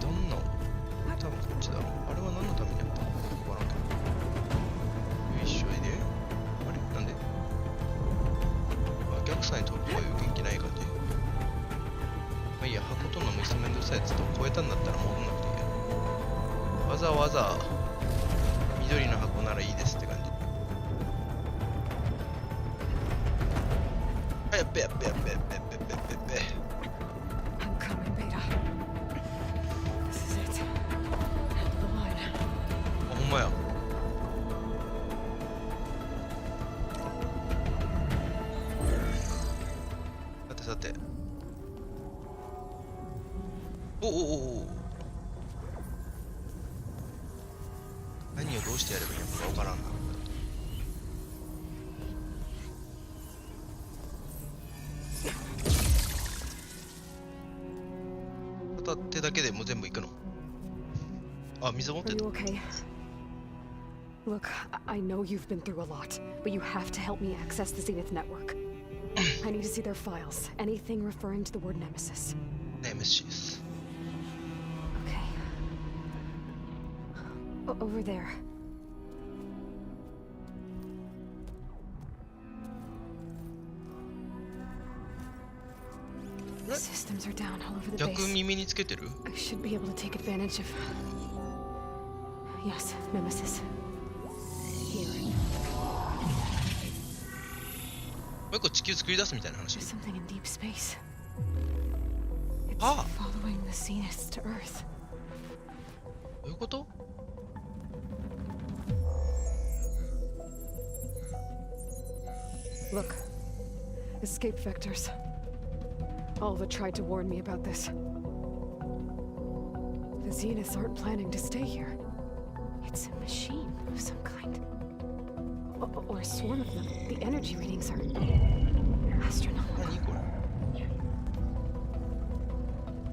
どんな？多分こっちだろう。あれは何のためにやったのかわからんけど。よいしょいで。あれなんで？逆さに飛ぶとかいう元気ない感じ。まあいいや、箱取るのもいっそめんどくさいやつと超えたんだったら戻んなくていいや。わざわざ緑の箱ならいいですって感じ。あ、やっべやっべやっべやっべやっべやっべやっべ。I'm coming, Beta. This is it. End of the line. あ、ほんまや。さてさて。おおおお。何をどうしてやればいいのかわからんな。片手だけでもう全部いくの？あ、水持って Are た。 you okay? Look, I know you've been through a lot, but you have to help me access the Zenith network. I need to see their files. Anything referring to the word Nemesis. Nemesis. Okay. Over there. The systems are down all over the 逆 base. 耳につけてる？ I should be able to take advantage of. Yes, Nemesis. Here. もう一個地球作り出すみたいな話。 There's something in deep space. It's Ah. following the Zeniths to Earth. どういうこと？ Look. Escape vectors. Alva tried to warn me about this. The Zeniths aren't planning to stay here. It's a machine of some kind. Or a swarm of them. The energy readings are astronomical.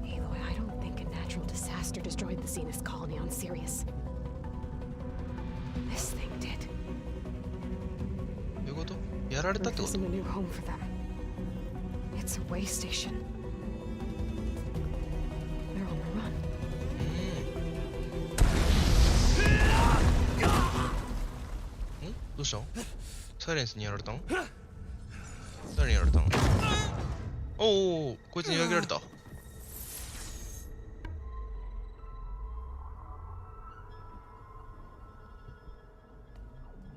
Aloy, I don't think a natural disaster destroyed the Zenith colony on Sirius. This thing did. どういうこと？やられたってこと？ Earth isn't a new home for them. It's a way station. They're on the run. どうしたの？サイレンスにやられたの？誰にやられたの？おお、こいつに裏切られた。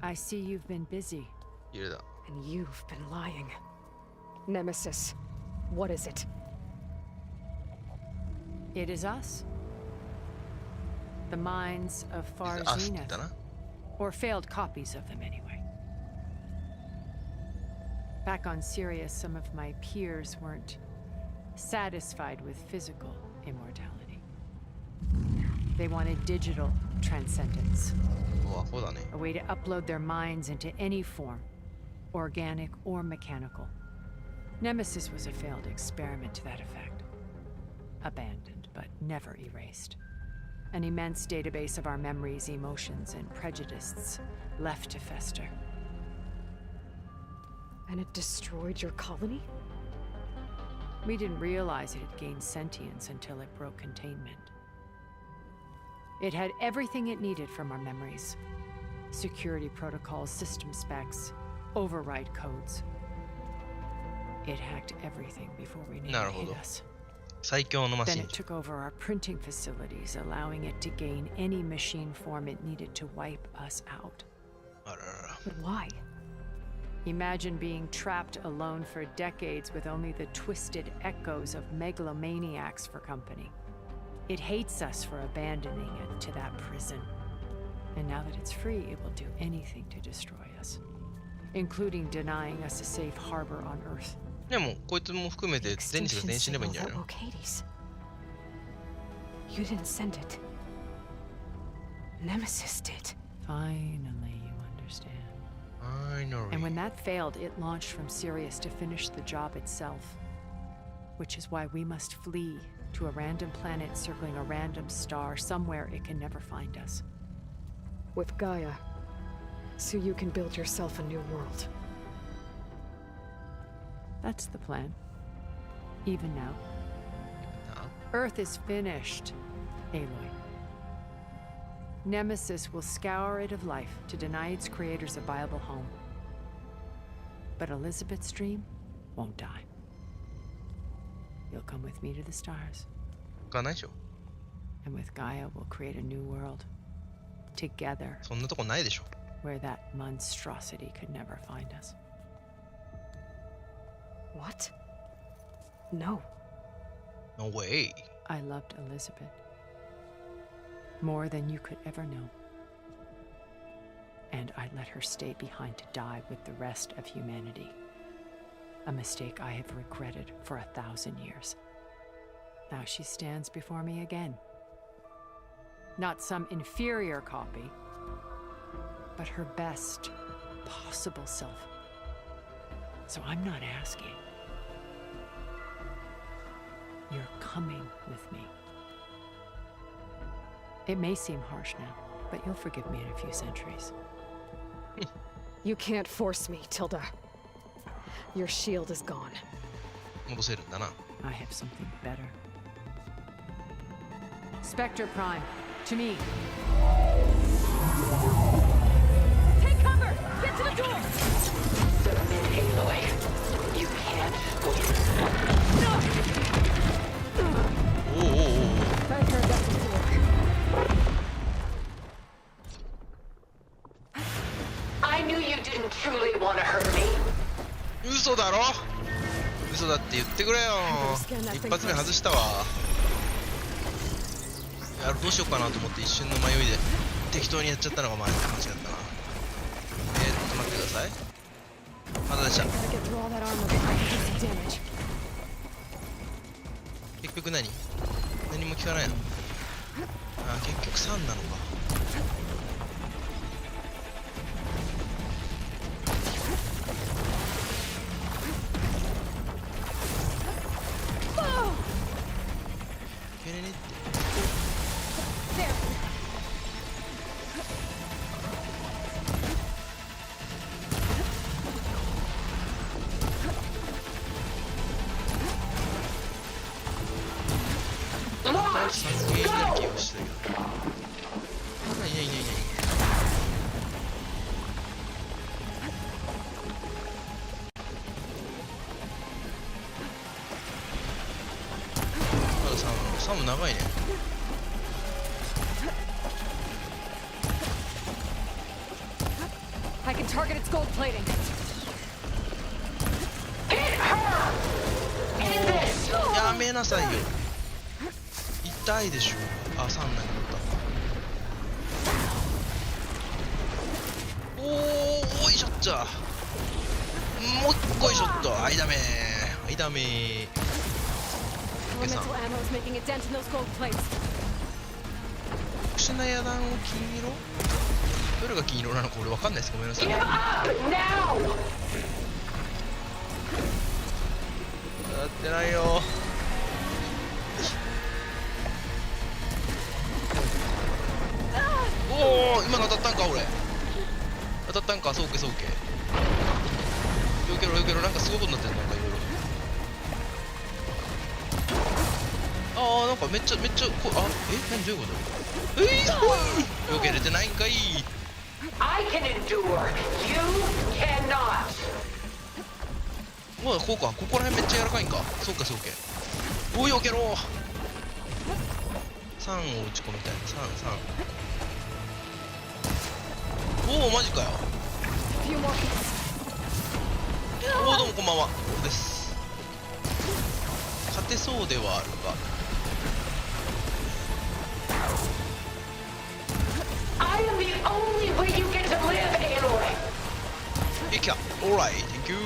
I see you've been busy. 入れた。And you've been lying. Nemesis, what is it? It is us. The minds of Far Zenith. Or failed copies of them, anyway. Back on Sirius, some of my peers weren't satisfied with physical immortality. They wanted digital transcendence. A way to upload their minds into any form, organic or mechanical. Nemesis was a failed experiment to that effect. Abandoned, but never erased. An immense database of our memories, emotions, and prejudices left to fester. And it destroyed your colony? We didn't realize it had gained sentience until it broke containment. It had everything it needed from our memories. Security protocols, system specs, override codes. It hacked everything before we knew it hit us. Then it took over our printing facilities, allowing it to gain any machine form it needed to wipe us out. But why? Imagine being trapped alone for decades with only the twisted echoes of megalomaniacs for company. It hates us for abandoning it to that prison. And now that it's free, it will do anything to destroy us, including denying us a safe harbor on Earth. でもこいつも含めて全日が全員死ねばいいんじゃないの？ You didn't send it. Nemesis did. Finally, you understand. Finally. And when that failed, it launched from Sirius to finish the job itself. Which is why we must flee to a random planet circling a random star, somewhere it can never find us. With Gaia, so you can build yourself a new world. That's the plan. Even now. Earth is finished, Aloy. Nemesis will scour it of life to deny its creators a viable home. But Elizabeth's dream won't die. You'll come with me to the stars. And with Gaia, we'll create a new world. Together. そんなとこないでしょ。 Where that monstrosity could never find us. What? No. No way. I loved Elizabeth. More than you could ever know. And I let her stay behind to die with the rest of humanity. A mistake I have regretted for 1,000 years. Now she stands before me again. Not some inferior copy, but her best possible self. So I'm not asking. You're coming with me. It may seem harsh now, but you'll forgive me in a few centuries. You can't force me, Tilda. Your shield is gone. I have something better. Spectre Prime, to me. Take cover! Get to the door! Submit, Aloy. You can't win. No! I've heard that before. I knew you didn't truly want to hurt me. 嘘だろ？嘘だって言ってくれよ。一発目外したわ。どうしようかなと思って一瞬の迷いで適当にやっちゃったのが間違ったな。待ってください。まだでした。結局何も効かないの？あ、結局3なのか。3系になる気がしたけど。いない。まだ3も長いね。I can target its gold plating. Hit her! Hit this! やめなさいよ。痛いでしょ。あ、3なんだった。おいしょっちゃ。もう一個いしょっと。はいダメ。はいダメ。Elemental ammo is making a dent in those gold plates. 特殊な野弾を金色？どれが金色なのか俺わかんないです。ごめんなさい。Give up now! やってないよ。おお、今の当たったんか俺。当たったんか、そうけ。よけろ、なんかすごいことになってんの、なんかいろいろ。ああ、なんかめっちゃこう、あ、何どういうこと？よけれてないんかい。I can endure. You cannot. まだこうか、ここら辺めっちゃ柔らかいんか。そうけ。おいよけろ。3を打ち込みたいな。3。おお、マジかよ。おお、どうもこんばんは。です。勝てそうではあるが。I am the only way you get to live, Aloy. いきゃ。Alright, thank you.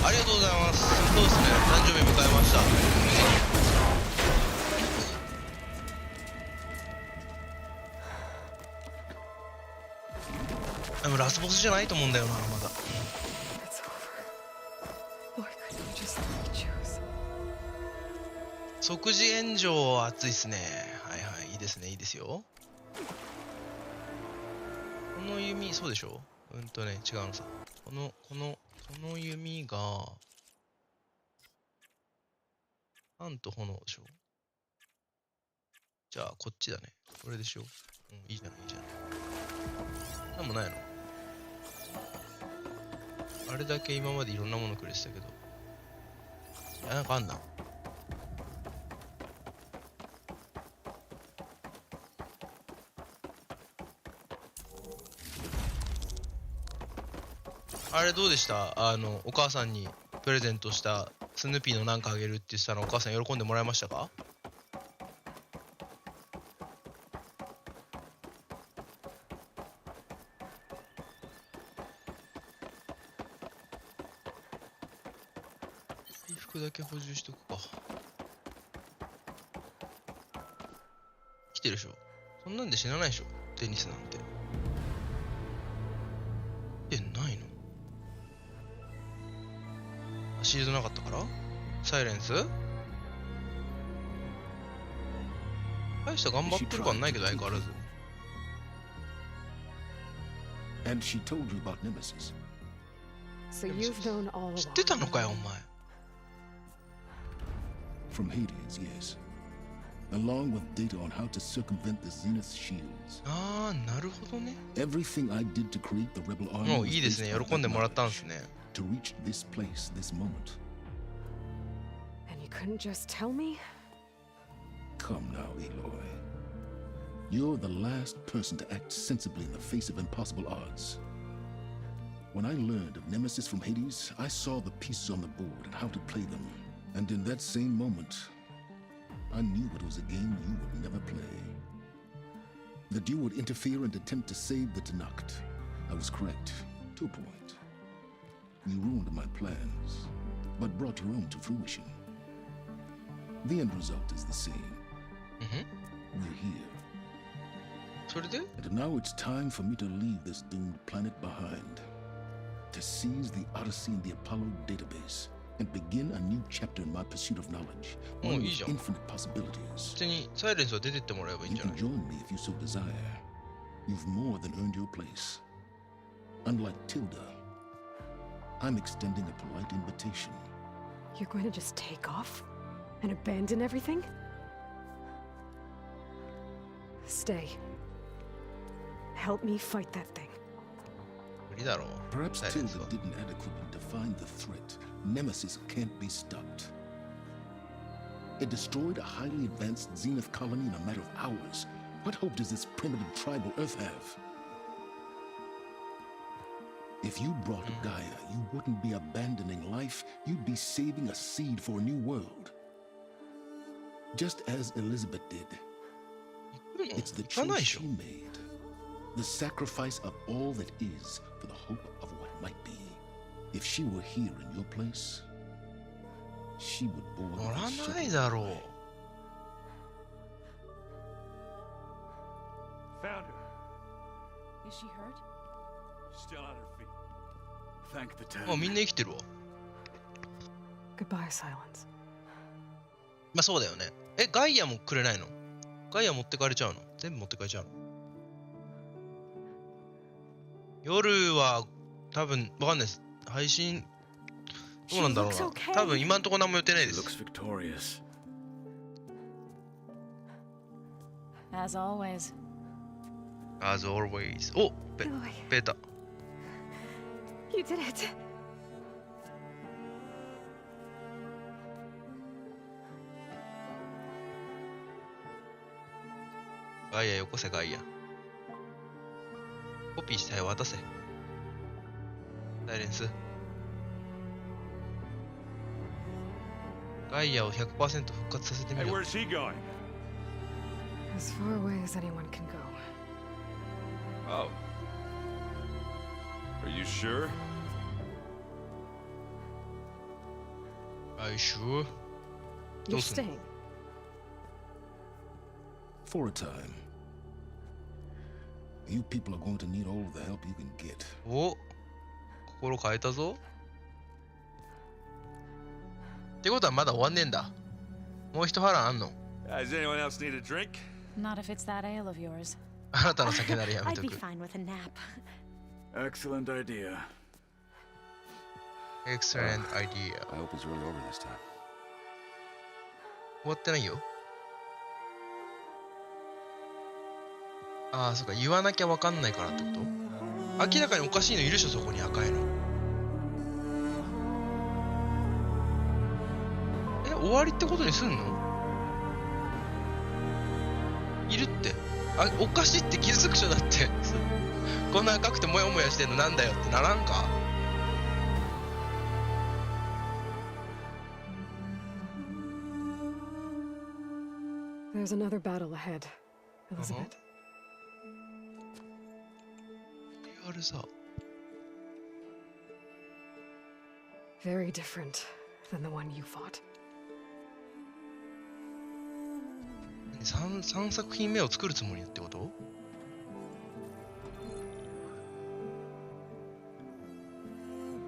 ありがとうございます。そうですね。誕生日迎えました。でもラスボスじゃないと思うんだよな、まだ。即時炎上熱いっすね。はい、いいですね、いいですよ。この弓、そうでしょ？違うのさ。この弓が、酸と炎でしょ？じゃあ、こっちだね。これでしょ？いいじゃない。なんもないの？あれだけ今までいろんなものくれてたけど。なんかあんな。あれどうでした？お母さんにプレゼントしたスヌーピーのなんかあげるって言ってたの、お母さん喜んでもらえましたか？衣服だけ補充しとくか。来てるでしょ。そんなんで死なないでしょ、テニスなんて。ないの？シールドなかったから？サイレンス？大した頑張ってる感ないけど相変わらず。And she told you about Nemesis. So you've known all along. 知ってたのかよ、お前。From Hades, yes. Along with data on how to circumvent the Zenith shields. ああ、なるほどね。Everything I did to create the rebel army. もういいですね。喜んでもらったんですね。To reach this place, this moment. And you couldn't just tell me? Come now, Aloy. You're the last person to act sensibly in the face of impossible odds. When I learned of Nemesis from Hades, I saw the pieces on the board and how to play them. And in that same moment, I knew it was a game you would never play. That you would interfere and attempt to save the Tenakt. I was correct, to a point. You ruined my plans, but brought your own to fruition. The end result is the same. We're here. And now it's time for me to leave this doomed planet behind. To seize the Odyssey and the Apollo database. And begin a new chapter in my pursuit of knowledge. One with infinite possibilities. You can join me if you so desire. You've more than earned your place. Unlike Tilda, I'm extending a polite invitation. You're going to just take off and abandon everything? Stay. Help me fight that thing. 無理だろう。 Perhaps サイレンス Tilda は didn't adequately define the threat. Nemesis can't be stopped. It destroyed a highly advanced Zenith colony in a matter of hours. What hope does this primitive tribal Earth have? If you brought Gaia, you wouldn't be abandoning life, you'd be saving a seed for a new world. Just as Elizabeth did. It's the choice she made. The sacrifice of all that is for the hope of what might be. If she were here in your place, she would board 乗ら the ない shuttle だろう。 Found her. Is she hurt? Still on her feet. Thank the あ、 town. みんな生きてるわ。 Goodbye, Silence. まあそうだよね。え、ガイアもくれないの？ガイア持ってかれちゃうの？全部持ってかれちゃうの？夜は多分わかんないです。配信どうなんだろうな。多分今んとこ何も予定ないで She す。 looks victorious. As always. As always. お、ベータ。 You did it. ガイアよこせガイア。コピーしたい渡せ。サイレンス。ガイアを 100% 復活させてみ Hey, よう。 where's he going? As far away as anyone can go. Oh. Are you sure? Are you sure? You're staying. For a time. You people are going to need all of the help you can get. お、心変えたぞ。ってことはまだ終わんねえんだ。もう一波乱あんの？ Does anyone else need a drink? Not if it's that ale of yours. あなたの酒ならやめ I'd と be く。 fine with a nap. Excellent idea. Excellent idea. I hope it's really over this time. 終わってないよ。ああ、そっか、言わなきゃわかんないからってこと？明らかにおかしいのいるでしょ、そこに赤いの。え、終わりってことにすんの？いるって。あ、おかしいって気づくでしょ、だって。こんな赤くてモヤモヤしてんのなんだよってならんか？ There's another battle ahead, Elizabeth. あれさ。 Very different than the one you fought. 3作品目を作るつもりってこと？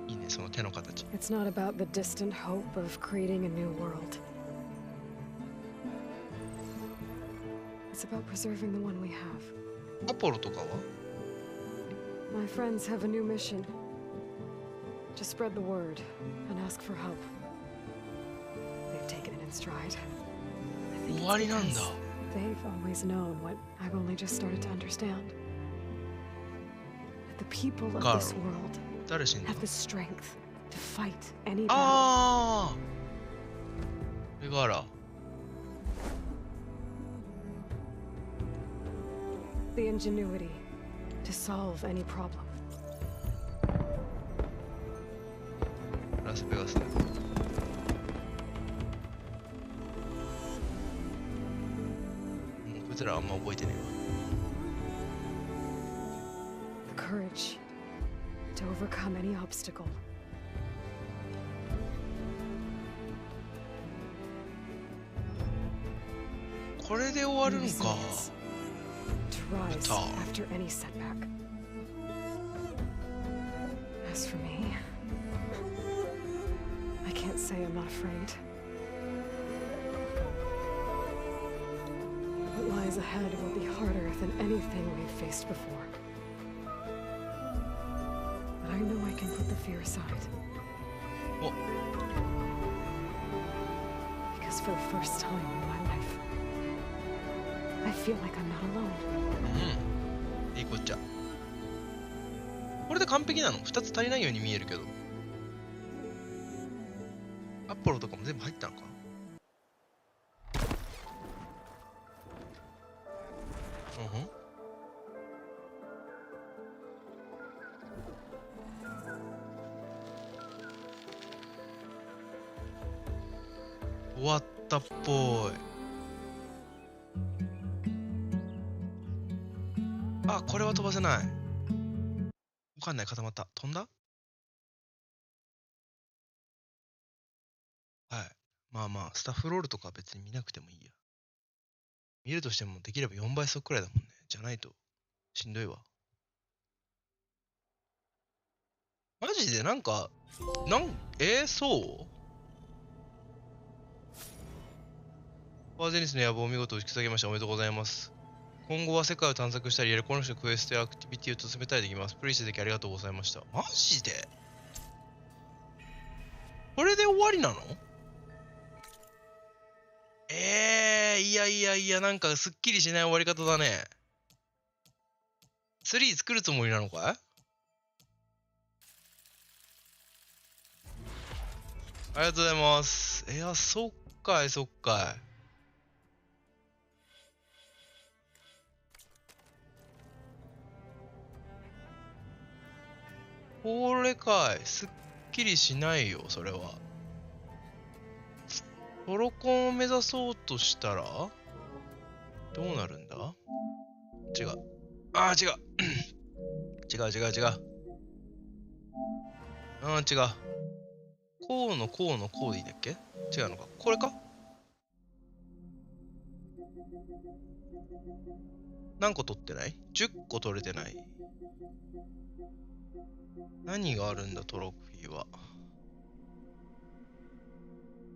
いいね、その手の形。 It's not about the distant hope of creating a new world. It's about preserving the one we have. アポロとかは？ My friends have a new mission. Just spread the word and ask for help. They've taken it in stride. I think it's 終わりなんだ。 because they've always known what I've only just started to understand. That the people of this world 誰死んだ？ have the strength to fight any battle. ああ。メガラ。 The ingenuity to solve any problem. ラスベガスだ。こいつらあんま覚えてねえ The courage to overcome any obstacle. わ。これで終わるんか。 Resilience to rise after any setback. As for me, I can't say I'm not afraid. What lies ahead will be harder than anything we've faced before. But I know I can put the fear aside. Oh. this for the first time in my life. I feel like I'm not alone. いいこっちゃ。これで完璧なの？2つ足りないように見えるけど。アポロとかも全部入ったのか？終わったっぽい。あ、これは飛ばせない。わかんない、固まった。飛んだ？はい。まあまあ、スタッフロールとかは別に見なくてもいいや。見るとしてもできれば4倍速くらいだもんね。じゃないとしんどいわ。マジでなんか、そうファーゼニスの野望を見事打ち下げました。おめでとうございます。今後は世界を探索したり、この人のクエストやアクティビティを進めたいできます。プレイしていただきありがとうございました。マジでこれで終わりなの？いや、なんかすっきりしない終わり方だね。3作るつもりなのかい？ありがとうございます。いや、そっかい。これかい。すっきりしないよ、それは。トロコンを目指そうとしたらどうなるんだ？違う。ああ、違う。違う。違う。こうのこうでいいんだっけ？違うのか？これか？何個取ってない？ 10 個取れてない。何があるんだ、トロフィーは。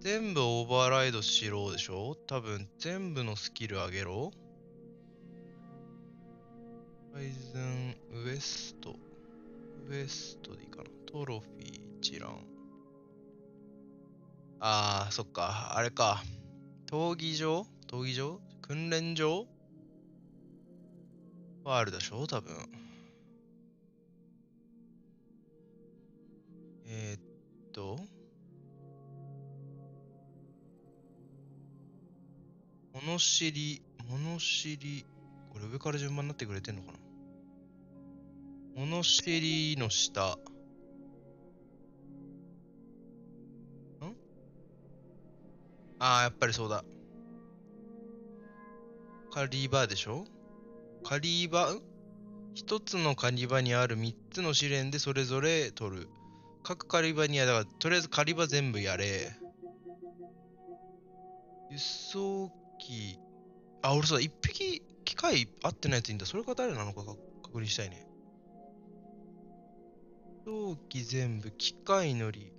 全部オーバーライドしろでしょ？多分全部のスキル上げろ。ホライゾンウエストでいいかな。トロフィー一覧。あー、そっか。あれか。闘技場訓練場はあるでしょ多分。物知り。これ上から順番になってくれてんのかな？物知りの下。やっぱりそうだ。カリバーでしょ？カリバ一つのカリバにある3つの試練でそれぞれ取る。各カリバには、だから、とりあえずカリバ全部やれ。輸送機。俺そうだ、一匹機械合ってないやついいんだ。それが誰なのか確認したいね。輸送機全部、機械乗り。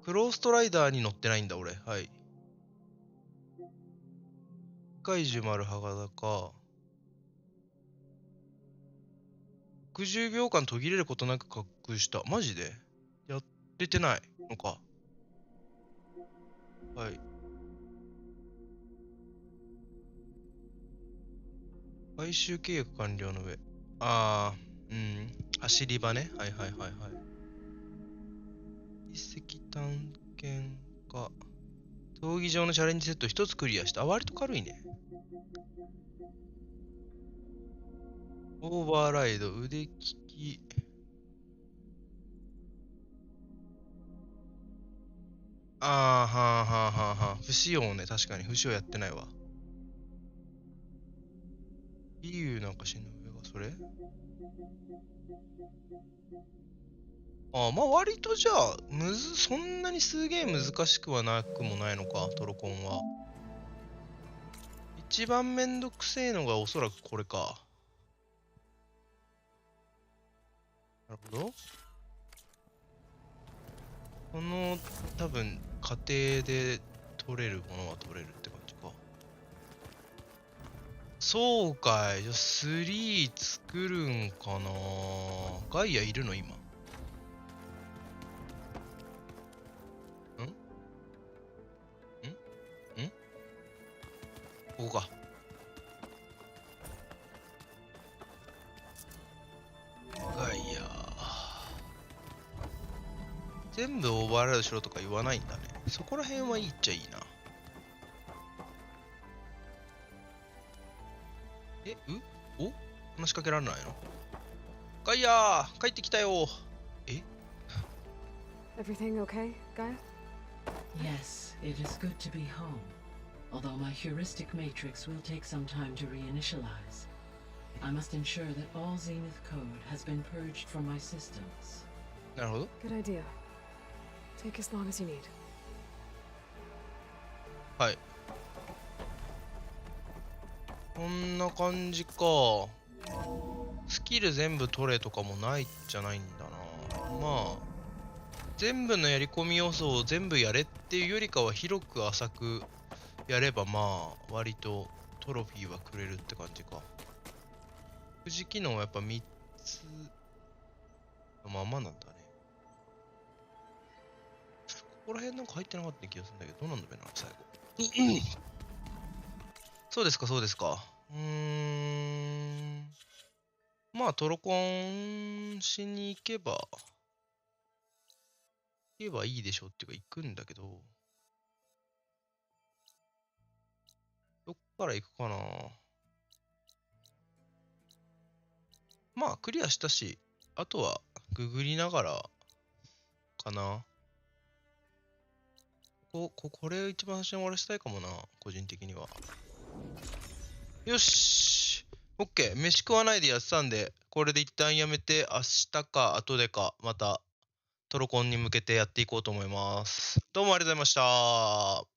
クローストライダーに乗ってないんだ、俺。はい。怪獣丸鋼か。60秒間途切れることなく滑空した。マジでやれてないのか。はい。回収契約完了の上。走り場ね。はい。遺跡探検家。闘技場のチャレンジセット1つクリアした。割と軽いね。オーバーライド、腕利き。不使用ね。確かに不使用やってないわ。理由なんか死ぬ上がそれ？割とじゃあ、そんなにすげえ難しくはなくもないのか、トロコンは。一番めんどくせえのがおそらくこれか。なるほど。この、多分、過程で取れるものは取れるって感じか。そうかい。じゃあ3作るんかな。ガイアいるの今。ここか。ガイア。全部オーバーライドしろとか言わないんだね。そこら辺はいいっちゃいいな。お話しかけられないの？ガイアー帰ってきたよ。Everything okay, Gaia? Yes, it is good to be home. Although my heuristic matrix will take some time to reinitialize. I must ensure that all Zenith code has been purged from my systems. なるほど。Good idea. Take as long as you need. はい。こんな感じか。スキル全部取れとかもないじゃないんだな。まあ全部のやり込み要素を全部やれっていうよりかは広く浅くやればまあ割とトロフィーはくれるって感じか。副次機能はやっぱ3つのままなんだね。ここら辺なんか入ってなかった気がするんだけど、どうなんだべな最後。そうですかそうですか。まあトロコンしに行けばいいでしょっていうか行くんだけど、どっから行くかな。まあクリアしたし、あとはググりながらかな。これ一番最初に終わらせたいかもな、個人的には。よし OK。 飯食わないでやってたんで、これで一旦やめて、明日か後でかまたトロコンに向けてやっていこうと思います。どうもありがとうございました。